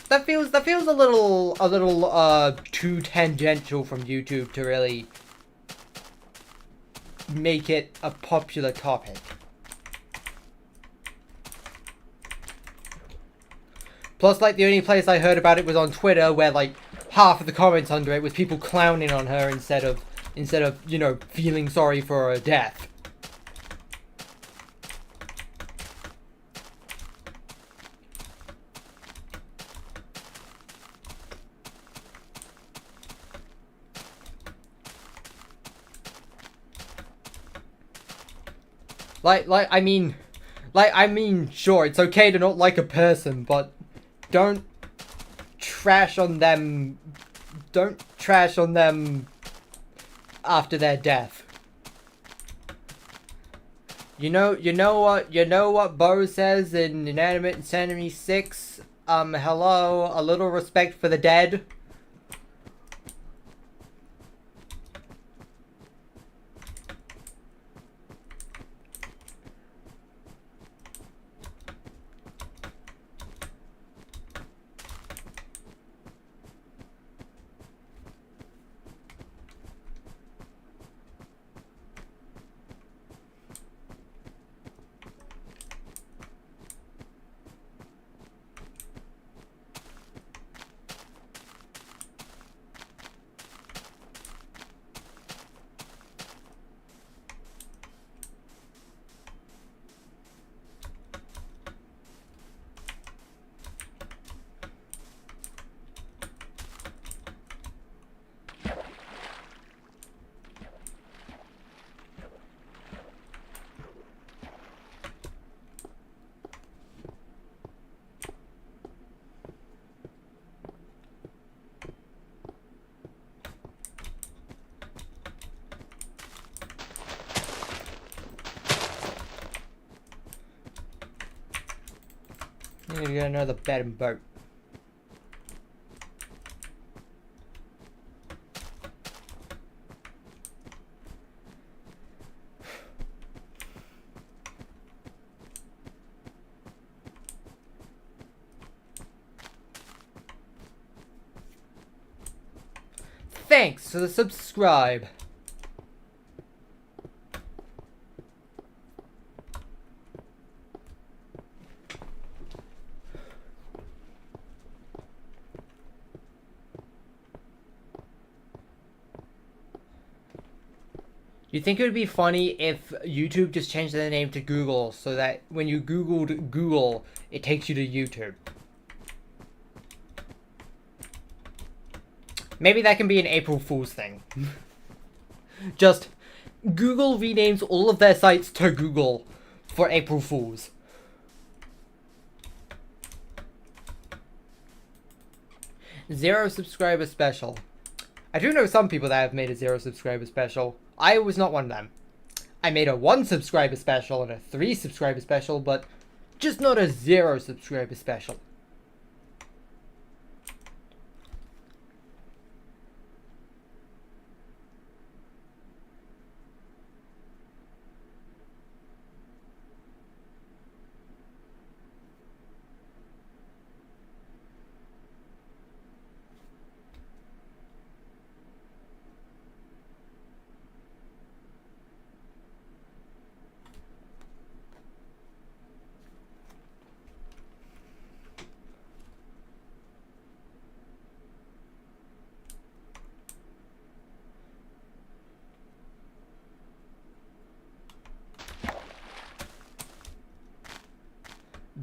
that feels a little, too tangential from YouTube to really make it a popular topic. Plus, like, the only place I heard about it was on Twitter, where, like, half of the comments under it was people clowning on her instead of, you know, feeling sorry for her death. I mean, sure, it's okay to not like a person, but don't trash on them. Don't trash on them after their death. You know what Bo says in Inanimate Insanity 6? Hello, a little respect for the dead. I need to get another bed and boat. Thanks for the subscribe. You think it would be funny if YouTube just changed their name to Google so that when you Googled Google, it takes you to YouTube? Maybe that can be an April Fool's thing. Just Google renames all of their sites to Google for April Fools. Zero subscriber special. I do know some people that have made a 0 subscriber special. I was not one of them. I made a 1 subscriber special and a 3 subscriber special, but just not a 0 subscriber special.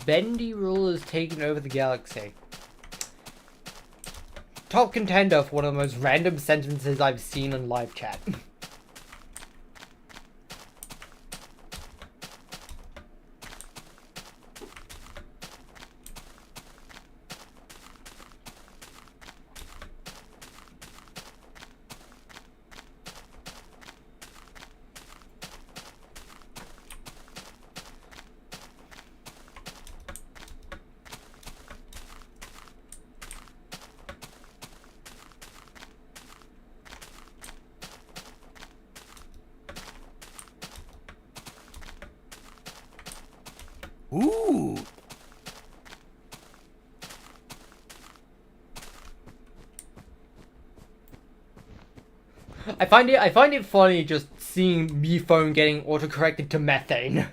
Bendy Rule has taken over the galaxy. Top contender for one of the most random sentences I've seen in live chat. Ooh. I find it funny just seeing me phone getting autocorrected to methane.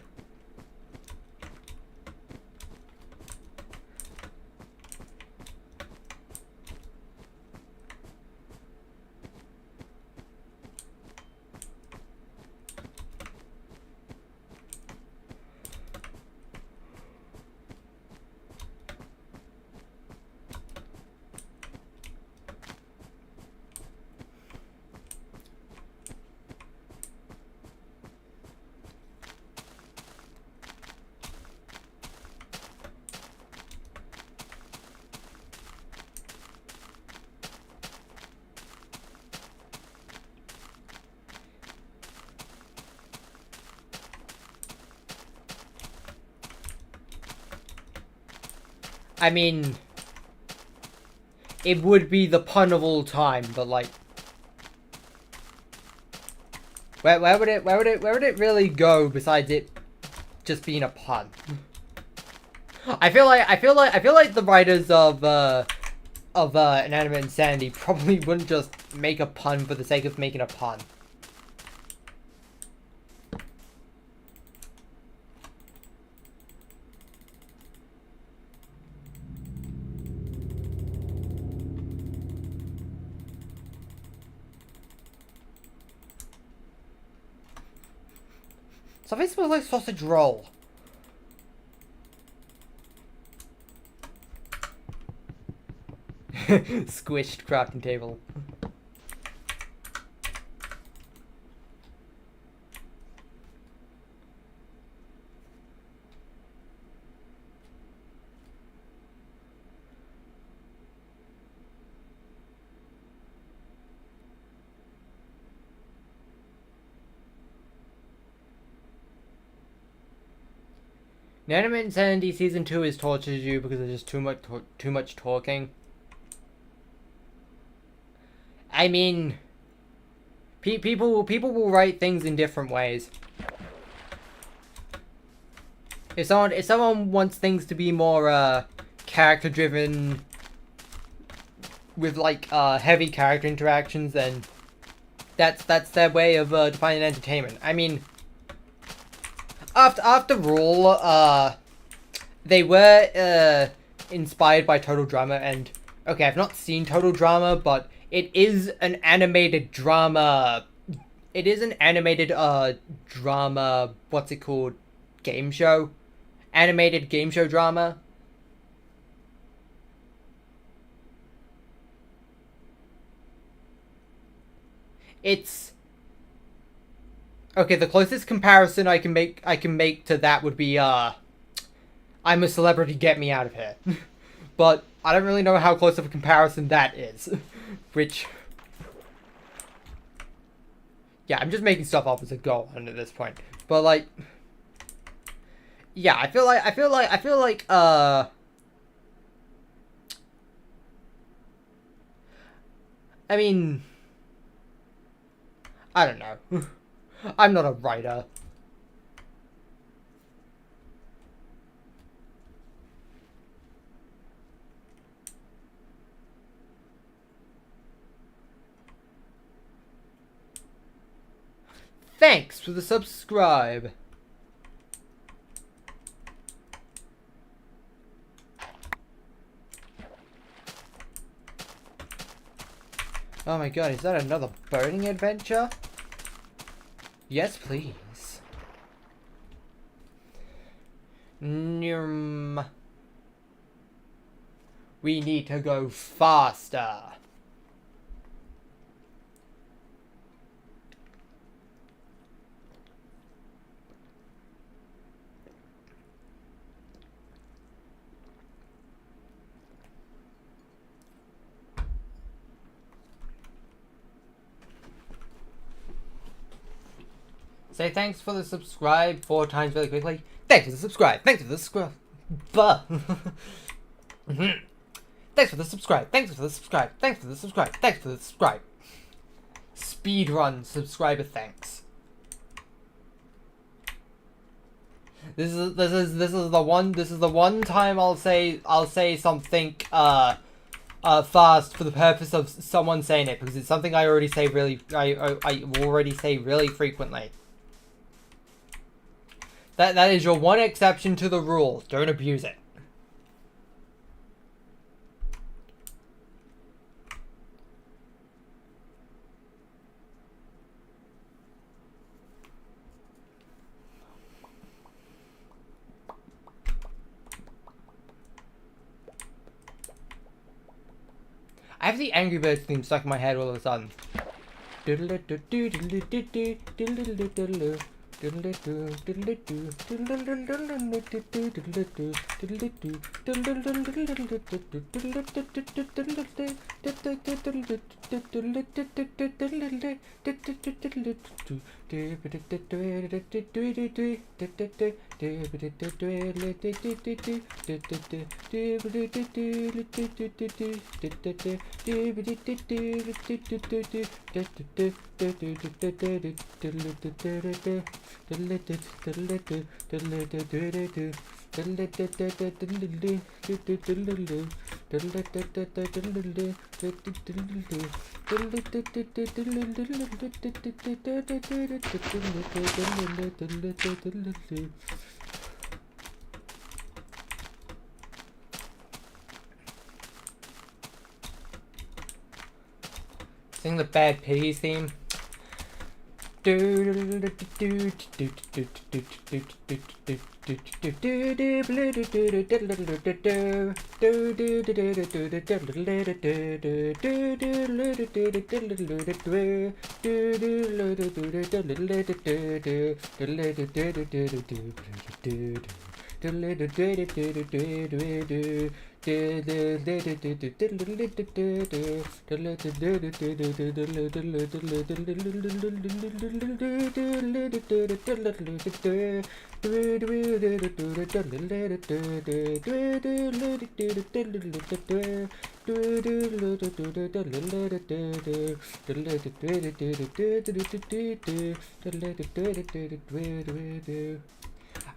I mean, it would be the pun of all time, but like, where would it really go besides it just being a pun? I feel like the writers of Inanimate Insanity probably wouldn't just make a pun for the sake of making a pun. Something smells like sausage roll. Squished crafting table. Inanimate Insanity Season 2 is tortures you because there's just too much talking. I mean, people will write things in different ways. If someone wants things to be more character driven with like heavy character interactions, then that's their way of defining entertainment. I mean, after all, they were inspired by Total Drama, and okay, I've not seen Total Drama, but it is an animated drama. It is an animated drama. What's it called? Game show, animated game show drama. It's okay. The closest comparison I can make to that would be I'm a Celebrity, Get Me Out of Here. But I don't really know how close of a comparison that is. Which, yeah, I'm just making stuff up as I go on at this point. But like, yeah, I feel like I mean, I don't know. I'm not a writer. Thanks for the subscribe. Oh my god, is that another boating adventure? Yes, please. We need to go faster. Say thanks for the subscribe 4 times really quickly. Thanks for the subscribe. Thanks for the subscribe. Thanks for the subscribe. Thanks for the subscribe. Thanks for the subscribe. Thanks for the subscribe. Speedrun subscriber thanks. This is the one time I'll say something fast for the purpose of someone saying it, because it's something I already say really frequently. That is your one exception to the rule. Don't abuse it. I have the Angry Birds theme stuck in my head all of a sudden. Sing the Bad Piggies theme.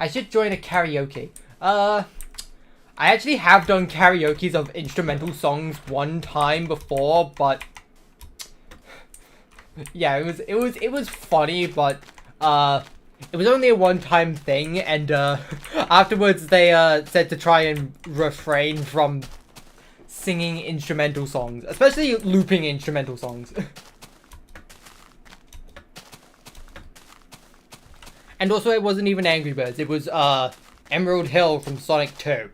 I should join a karaoke. I actually have done karaoke's of instrumental songs one time before, but yeah, it was funny, but it was only a one-time thing, and afterwards they said to try and refrain from singing instrumental songs, especially looping instrumental songs. And also, it wasn't even Angry Birds, it was Emerald Hill from Sonic 2.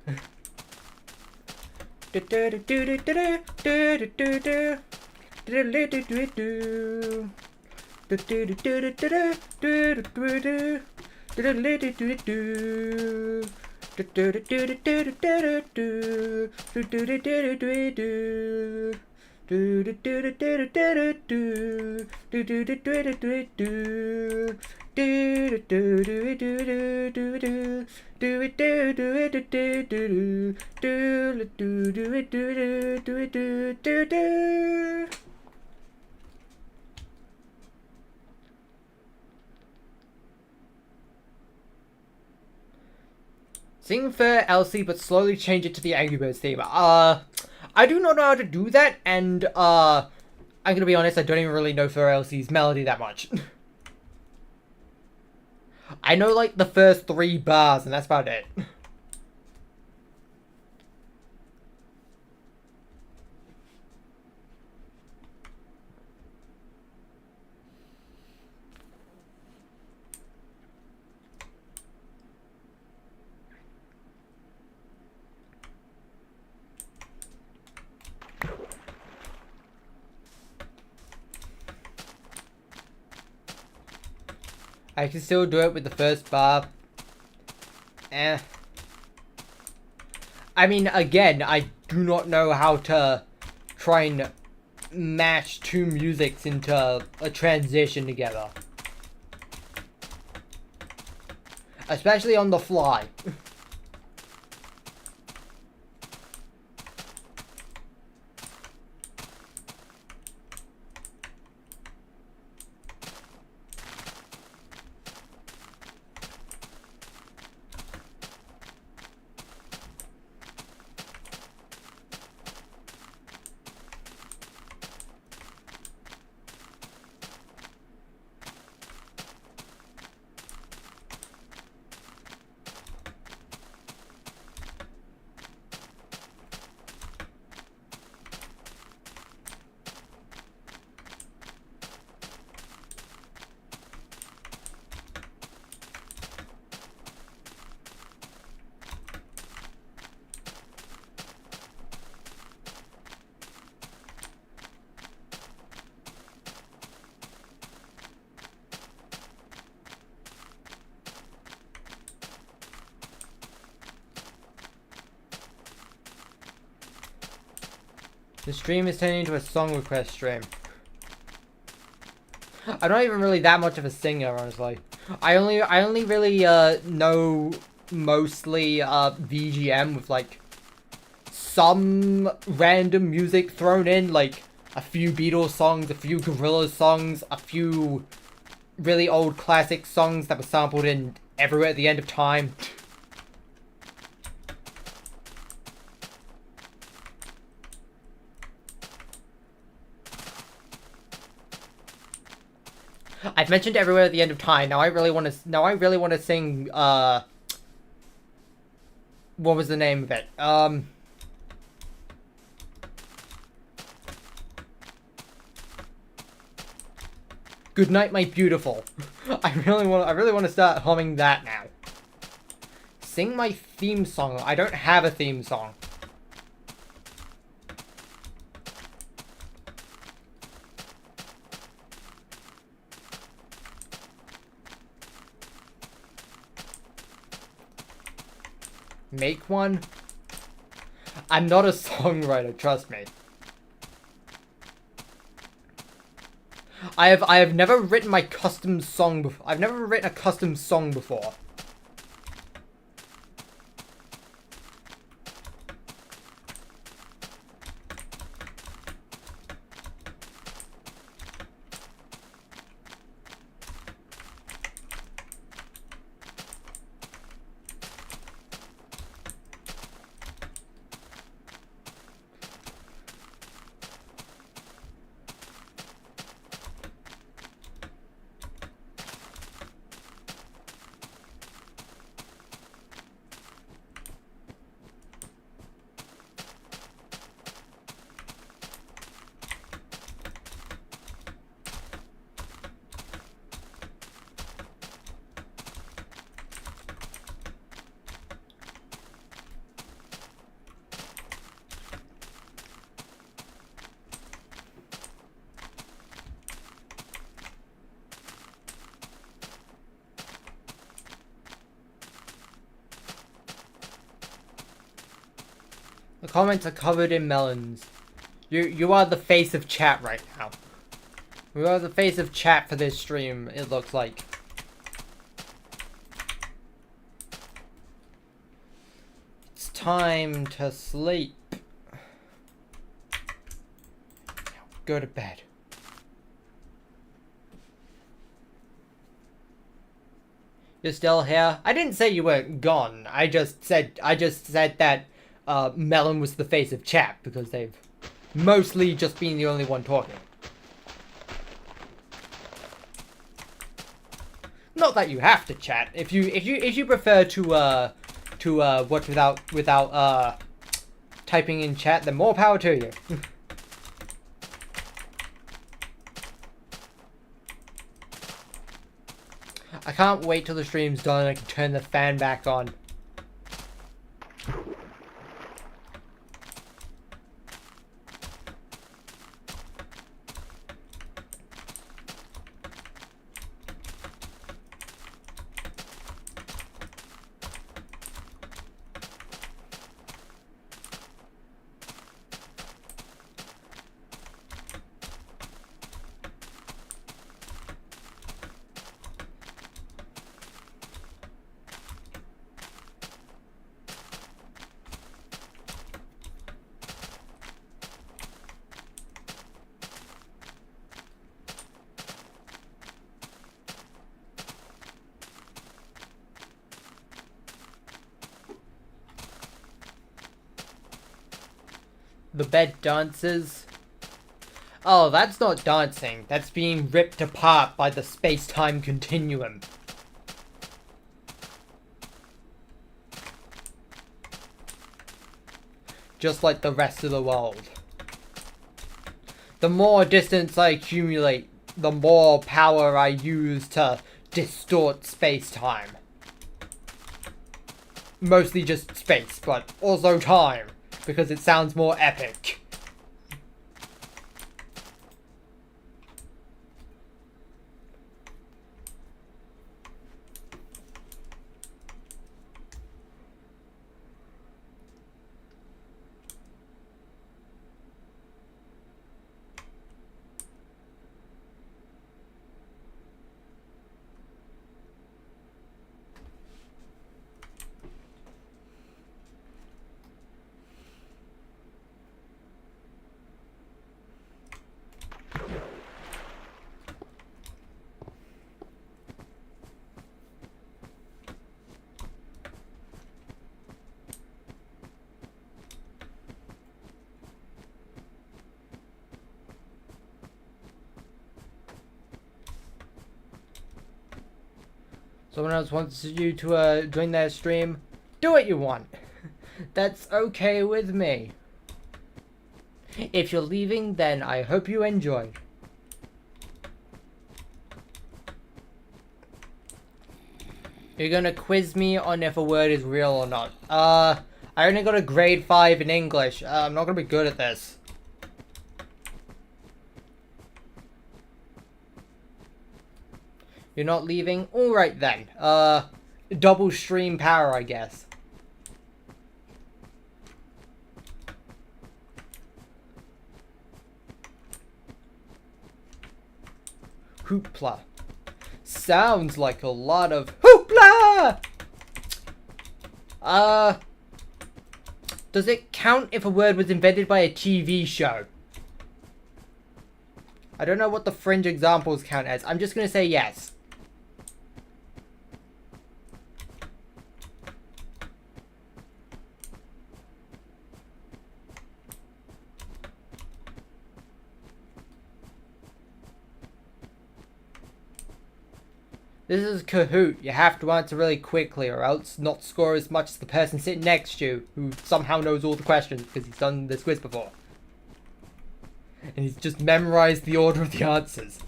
Sing for Elsie, but slowly change it to the Angry Birds theme. I do not know how to do that, and I'm gonna be honest, I don't even really know for Elsie's melody that much. I know like the first 3 bars, and that's about it. I can still do it with the first bar. I mean, again, I do not know how to try and mash 2 musics into a transition together. Especially on the fly. The stream is turning into a song request stream. I'm not even really that much of a singer, honestly. I only really know mostly VGM with like some random music thrown in, like a few Beatles songs, a few Gorillaz songs, a few really old classic songs that were sampled in Everywhere at the End of Time. I've mentioned Everywhere at the End of Time. Now I really want to sing what was the name of it? Good Night, My Beautiful. I really want to start humming that now. Sing my theme song. I don't have a theme song. Make one? I'm not a songwriter, trust me. I have never written my custom song before. I've never written a custom song before. The comments are covered in melons. You are the face of chat right now. You are the face of chat for this stream, it looks like. It's time to sleep. Go to bed. You're still here? I didn't say you were gone. I just said that Melon was the face of chat because they've mostly just been the only one talking. Not that you have to chat. If you prefer to watch without typing in chat, then more power to you. I can't wait till the stream's done and I can turn the fan back on. The bed dances. Oh, that's not dancing. That's being ripped apart by the space-time continuum. Just like the rest of the world. The more distance I accumulate, the more power I use to distort space-time. Mostly just space, but also time. Because it sounds more epic. Someone else wants you to join their stream. Do what you want. That's okay with me. If you're leaving, then I hope you enjoy. You're gonna quiz me on if a word is real or not. I only got a grade 5 in English. I'm not gonna be good at this. You're not leaving? Alright then. Double stream power, I guess. Hoopla. Sounds like a lot of hoopla! Does it count if a word was invented by a TV show? I don't know what the fringe examples count as. I'm just gonna say yes. This is Kahoot. You have to answer really quickly or else not score as much as the person sitting next to you who somehow knows all the questions because he's done this quiz before. And he's just memorized the order of the answers.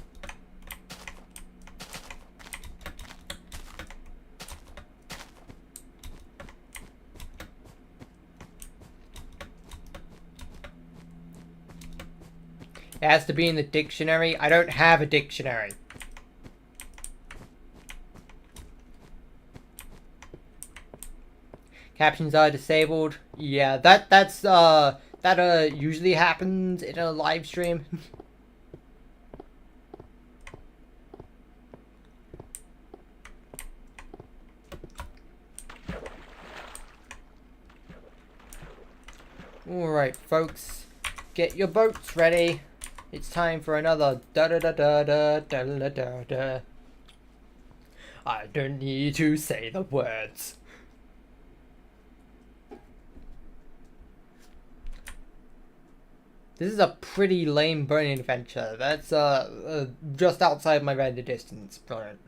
It has to be in the dictionary. I don't have a dictionary. Captions are disabled. Yeah, that usually happens in a live stream. Alright, folks. Get your boats ready. It's time for another da da da da da da da da da. I don't need to say the words. This is a pretty lame burning adventure. That's just outside my render distance. Brilliant.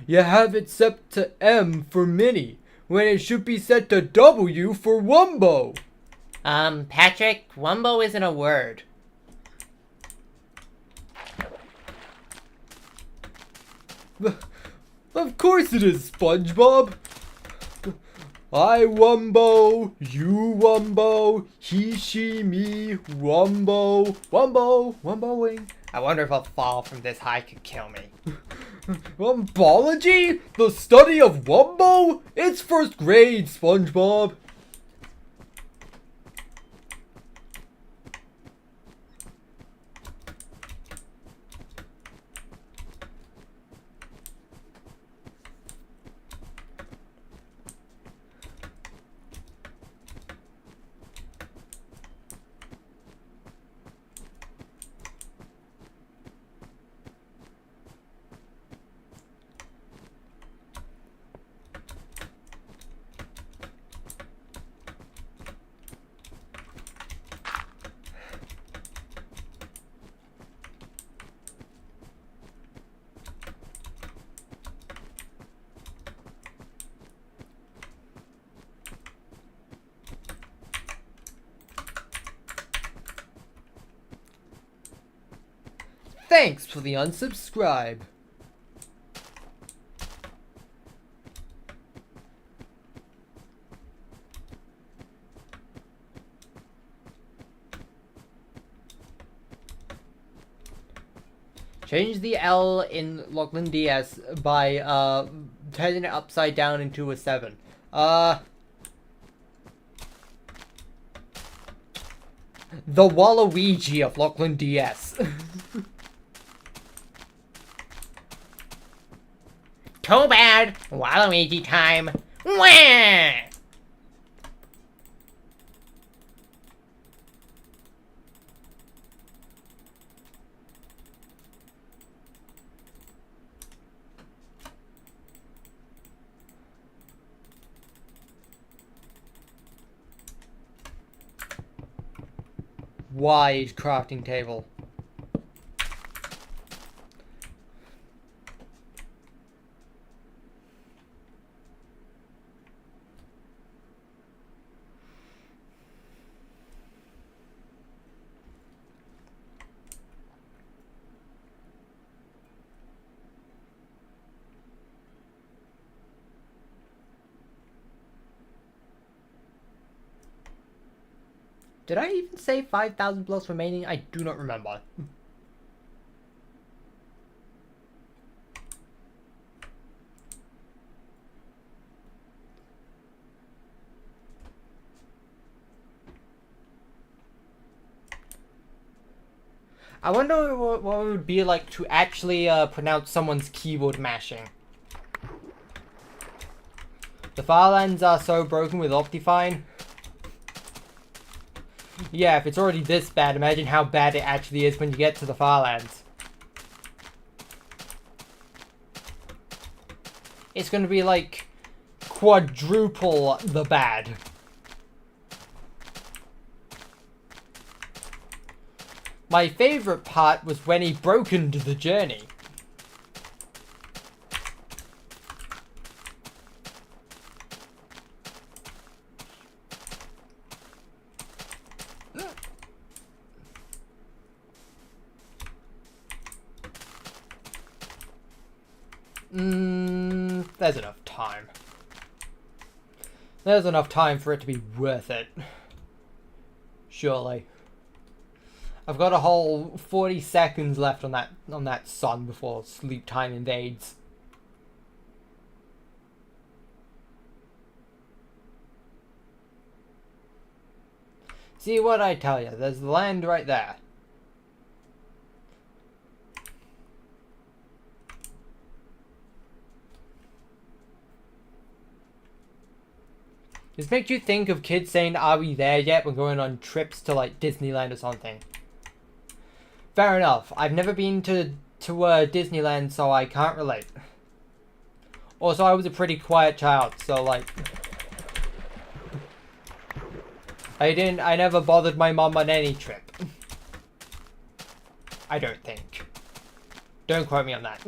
You have it set to M for mini, when it should be set to W for wumbo. Patrick, wumbo isn't a word. Of course it is, SpongeBob. I wumbo, you wumbo, he, she, me, wumbo, wumbo, wumboing. I wonder if a fall from this high could kill me. Wumbology? The study of wumbo? It's first grade, SpongeBob. Thanks for the unsubscribe. Change the L in Lachlan DS by turning it upside down into a 7. The Waluigi of Lachlan DS. Too bad! Waluigi time! Wah! Wide crafting table. Did I even say 5,000 blocks remaining? I do not remember. I wonder what it would be like to actually pronounce someone's keyboard mashing. The file ends are so broken with optifine. Yeah, if it's already this bad, imagine how bad it actually is when you get to the file ends. It's going to be like quadruple the bad. My favorite part was when he broke into the journey. There's enough time. There's enough time for it to be worth it. Surely. I've got a whole 40 seconds left on that sun before sleep time invades. See what I tell you, there's the land right there. This makes you think of kids saying, "Are we there yet?" when going on trips to like Disneyland or something. Fair enough. I've never been to Disneyland, so I can't relate. Also, I was a pretty quiet child, so like, I never bothered my mom on any trip. I don't think. Don't quote me on that.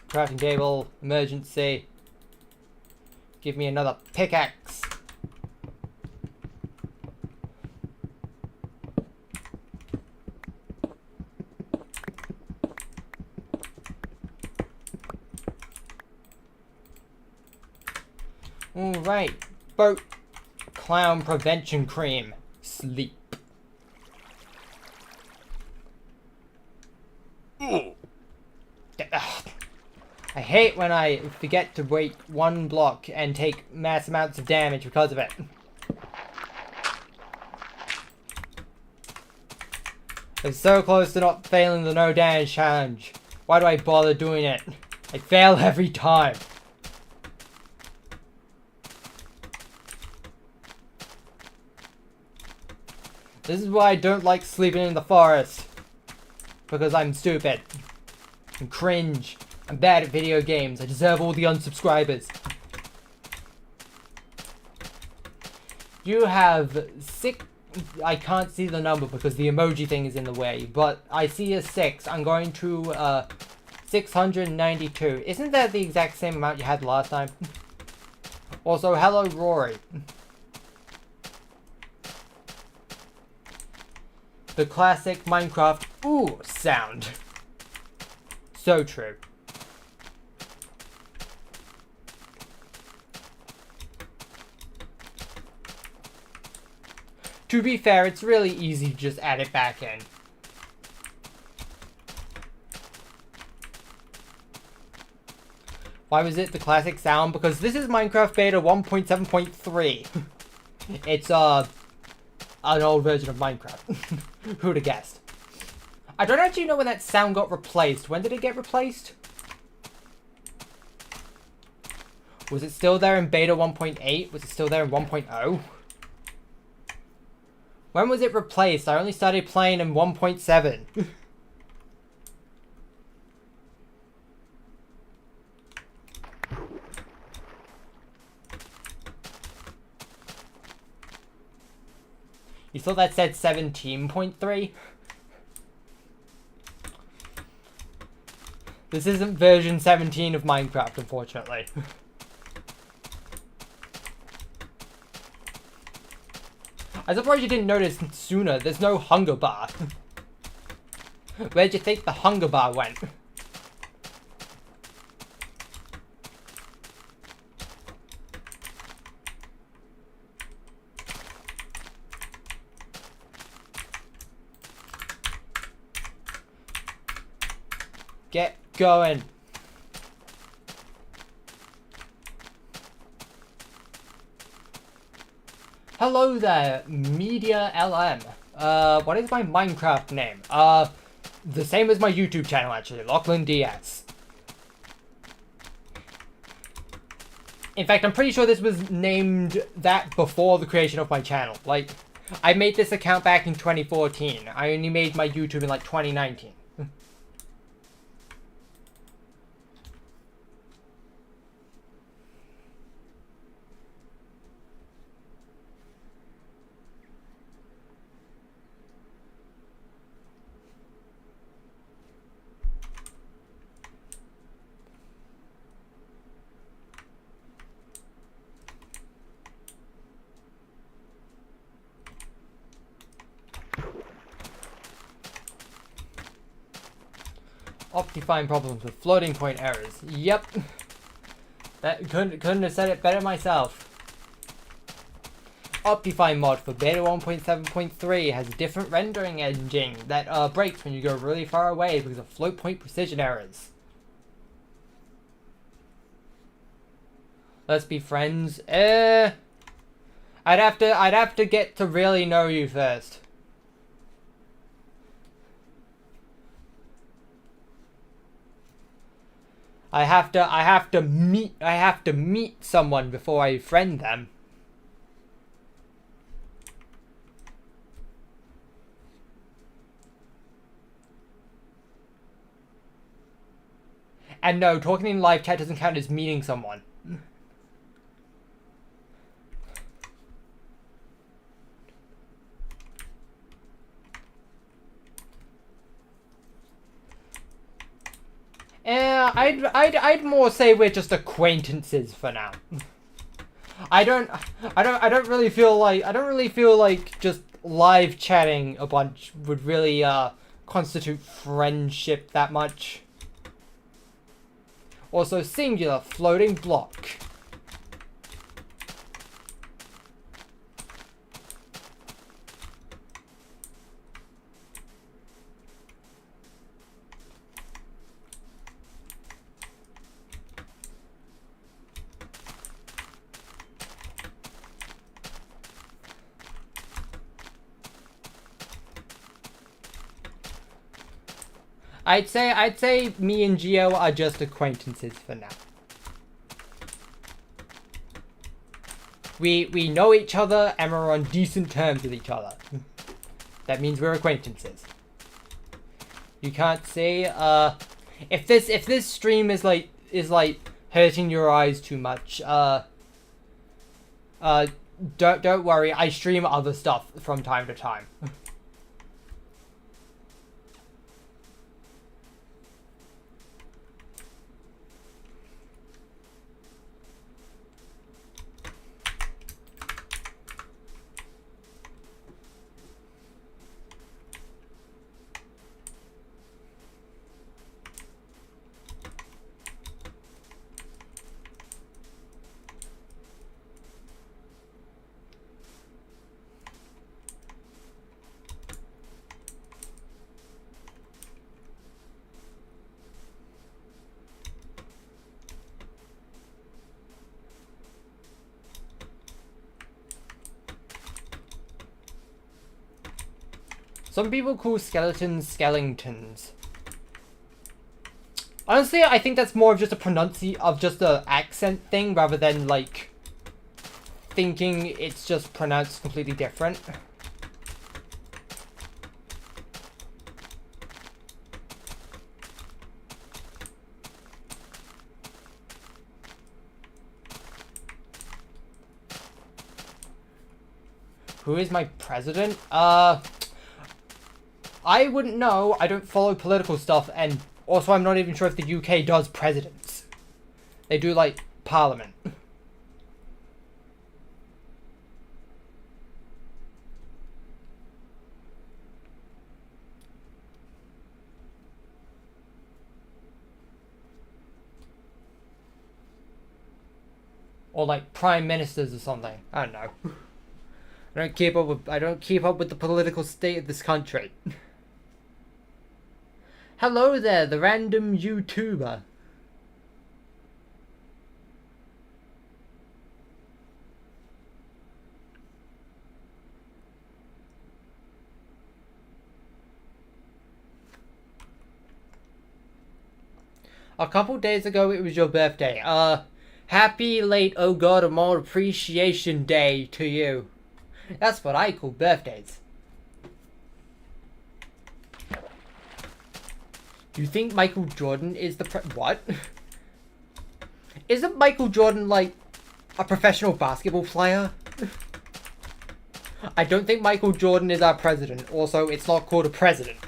Crafting table, emergency. Give me another pickaxe. Alright, boat clown prevention cream. Sleep. I hate when I forget to break one block and take mass amounts of damage because of it. I'm so close to not failing the no damage challenge. Why do I bother doing it? I fail every time. This is why I don't like sleeping in the forest. Because I'm stupid. I'm cringe. I'm bad at video games. I deserve all the unsubscribers. You have 6... I can't see the number because the emoji thing is in the way. But I see a 6. I'm going to 692. Isn't that the exact same amount you had last time? Also, hello Rory. The classic Minecraft ooh sound. So true. To be fair, it's really easy to just add it back in. Why was it the classic sound? Because this is Minecraft Beta 1.7.3. It's an old version of Minecraft. Who'd have guessed? I don't actually know when that sound got replaced. When did it get replaced? Was it still there in Beta 1.8? Was it still there in 1.0? When was it replaced? I only started playing in 1.7. You thought that said 17.3? This isn't version 17 of Minecraft, unfortunately. I'm surprised you didn't notice sooner. There's no hunger bar. Where'd you think the hunger bar went? Get going. Hello there, Media LM. What is my Minecraft name? The same as my YouTube channel, actually, Lachlan DS. In fact, I'm pretty sure this was named that before the creation of my channel. Like, I made this account back in 2014. I only made my YouTube in, like, 2019. Optifine problems with floating point errors. Yep. That couldn't have said it better myself. Optifine mod for beta 1.7.3 has a different rendering engine that breaks when you go really far away because of float point precision errors. Let's be friends. I'd have to get to really know you first. I have to meet someone before I friend them. And no, talking in live chat doesn't count as meeting someone. I'd more say we're just acquaintances for now. I don't really feel like just live chatting a bunch would really constitute friendship that much. Also, singular floating block. I'd say me and Geo are just acquaintances for now. We know each other and we're on decent terms with each other. That means we're acquaintances. You can't say if this stream is like hurting your eyes too much, don't worry, I stream other stuff from time to time. Some people call skeletons skeletons. Honestly, I think that's more of just a accent thing rather than like thinking it's just pronounced completely different. Who is my president? I wouldn't know. I don't follow political stuff, and also I'm not even sure if the UK does presidents. They do, like, parliament. or like prime ministers or something. I don't know. I don't keep up with the political state of this country. Hello there, the random YouTuber. A couple days ago, it was your birthday. Happy late, oh god, a more appreciation day to you. That's what I call birthdays. Do you think Michael Jordan is the what? Isn't Michael Jordan, like, a professional basketball player? I don't think Michael Jordan is our president. Also, it's not called a president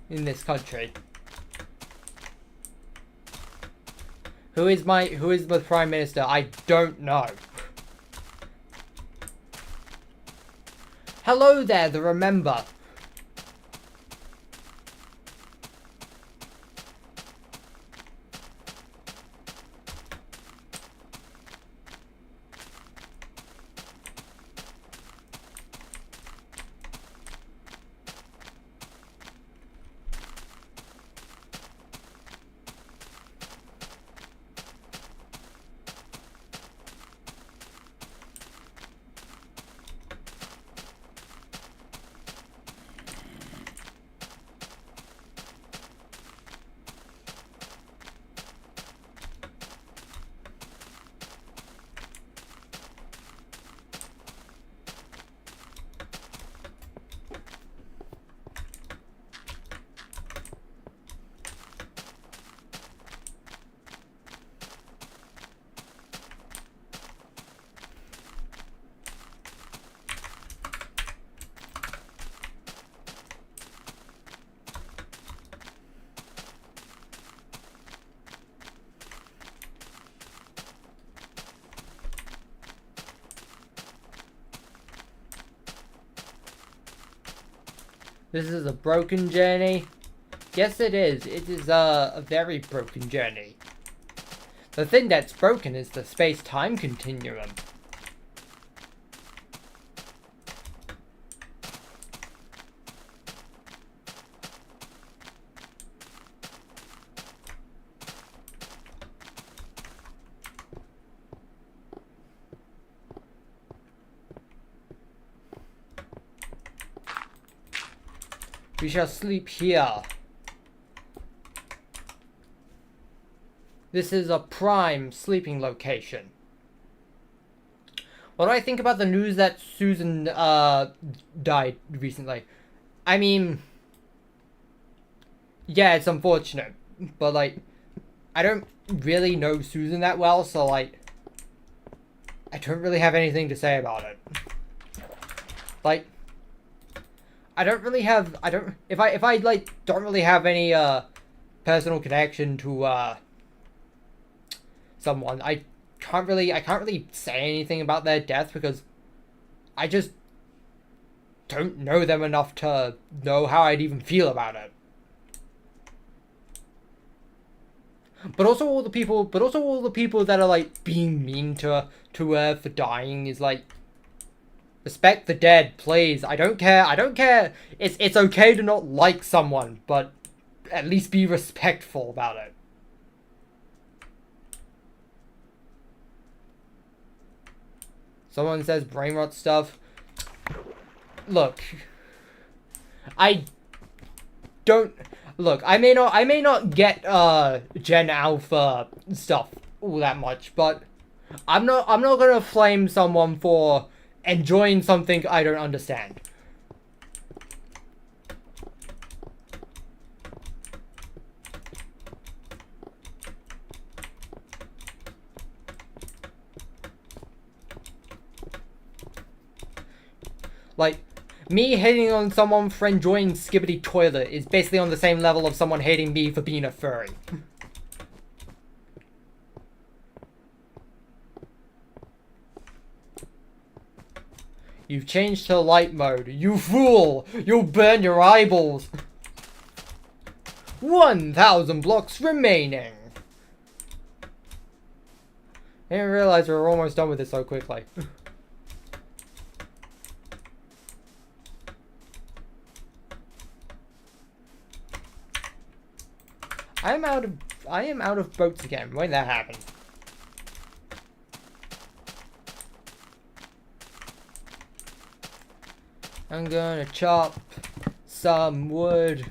in this country. Who is the Prime Minister? I don't know. Hello there, the Remember. This is a broken journey. Yes, it is. It is a very broken journey. The thing that's broken is the space-time continuum. We shall sleep here. This is a prime sleeping location. What do I think about the news that Susan died recently? I mean, yeah, it's unfortunate, but like, I don't really know Susan that well, so like, I don't really have anything to say about it. Like, if I like don't really have any personal connection to someone, I can't really say anything about their death because I just don't know them enough to know how I'd even feel about it. But also all the people that are like being mean to her for dying is like, respect the dead, please. I don't care. It's okay to not like someone, but at least be respectful about it. Someone says brain rot stuff. Look, I may not get Gen Alpha stuff all that much, but I'm not gonna flame someone for enjoying something I don't understand. Like, me hating on someone for enjoying Skibbity Toilet is basically on the same level of someone hating me for being a furry. You've changed to light mode. You fool! You'll burn your eyeballs! 1,000 blocks remaining. I didn't realize we were almost done with this so quickly. I am out of boats again. When did that happen? I'm gonna chop some wood.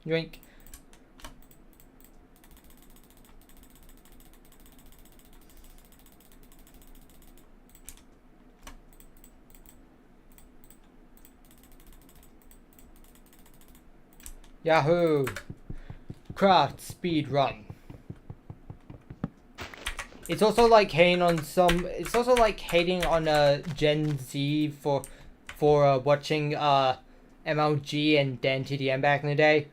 Yoink. Yahoo! Craft speed run. It's also like hating on some. It's also like hating on Gen Z for watching MLG and Dan TDM back in the day.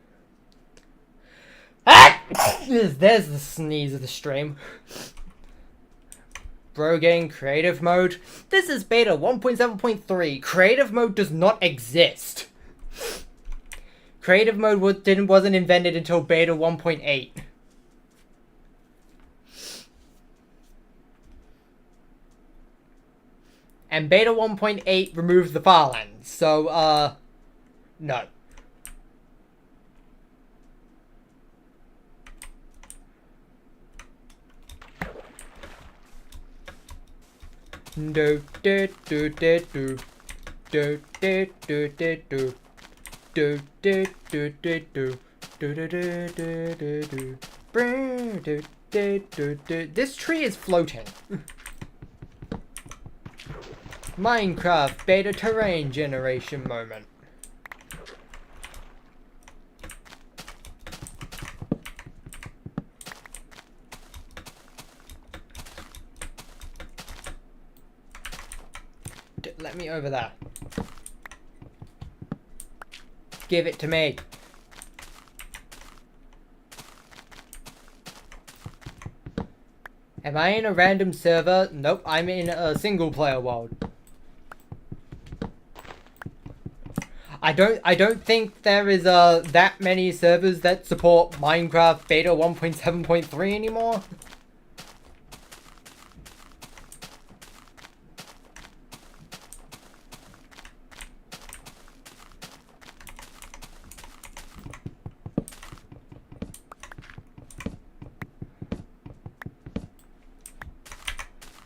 Ah! There's the sneeze of the stream. Bro getting creative mode. This is beta 1.7.3. Creative mode does not exist. Creative mode wasn't invented until beta 1.8. And beta 1.8 removed the Farlands, so, no. Do do do do do do do do do do. Do do do do do do do do do do do. This tree is floating. Minecraft beta terrain generation moment. Let me over there. Give it to me. Am I in a random server? Nope, I'm in a single player world. I don't think there is that many servers that support Minecraft beta 1.7.3 anymore.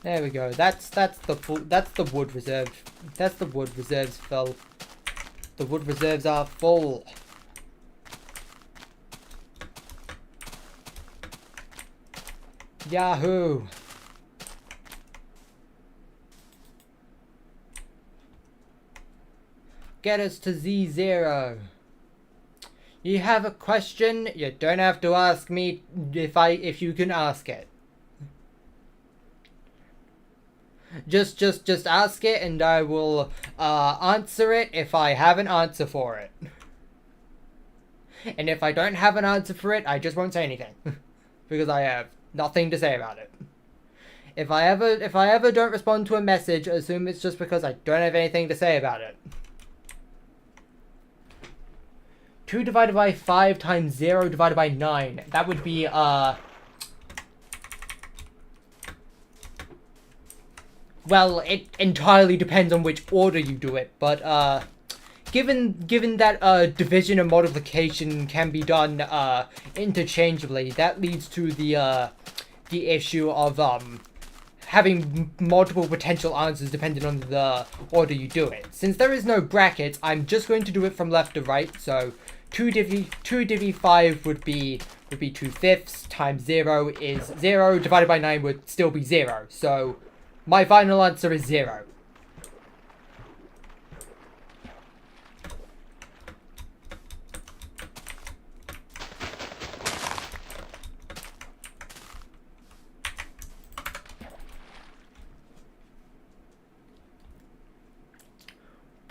There we go. That's the wood reserve. That's the wood reserves full. The wood reserves are full. Yahoo! Get us to Z0. You have a question? You don't have to ask me if you can ask it. Just ask it and I will answer it if I have an answer for it. And if I don't have an answer for it, I just won't say anything. Because I have nothing to say about it. If I ever don't respond to a message, assume it's just because I don't have anything to say about it. 2 divided by 5 times 0 divided by 9. That would be well, it entirely depends on which order you do it, but given that division and multiplication can be done interchangeably, that leads to the issue of having multiple potential answers depending on the order you do it. Since there is no brackets, I'm just going to do it from left to right. So 2 div 5 would be 2/5 times 0 is 0 divided by 9 would still be 0. So my final answer is 0.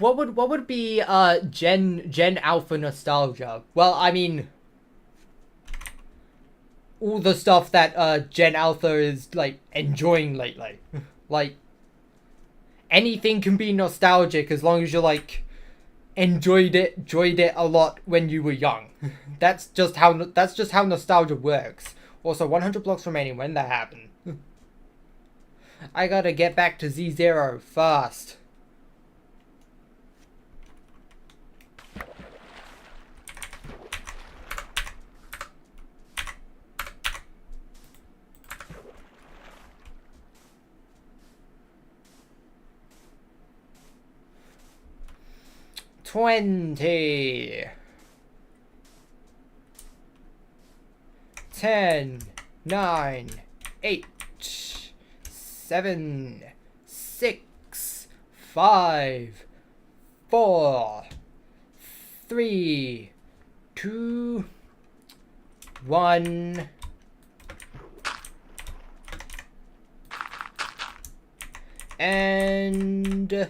What would be Gen Alpha nostalgia? Well, I mean, all the stuff that Gen Alpha is like enjoying lately. Like anything can be nostalgic as long as you like enjoyed it a lot when you were young. That's just how nostalgia works. Also, 100 blocks remaining. When that happen? I gotta get back to Z0 fast. $20. 10, 9, 8, 7, 6, 5, 4, 3, 2, 1. And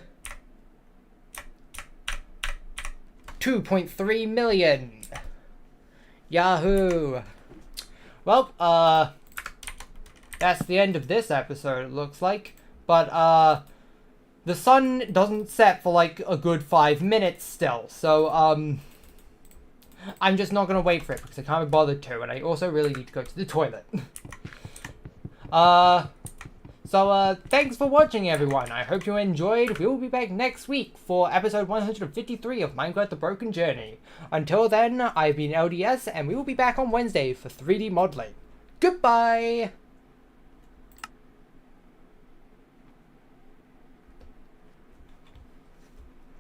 2.3 million. Yahoo! Well, that's the end of this episode, it looks like. But, the sun doesn't set for, like, a good 5 minutes still. So, I'm just not gonna wait for it because I can't be bothered to. And I also really need to go to the toilet. So, thanks for watching, everyone. I hope you enjoyed. We will be back next week for episode 153 of Minecraft The Broken Journey. Until then, I've been LDS, and we will be back on Wednesday for 3D modeling. Goodbye!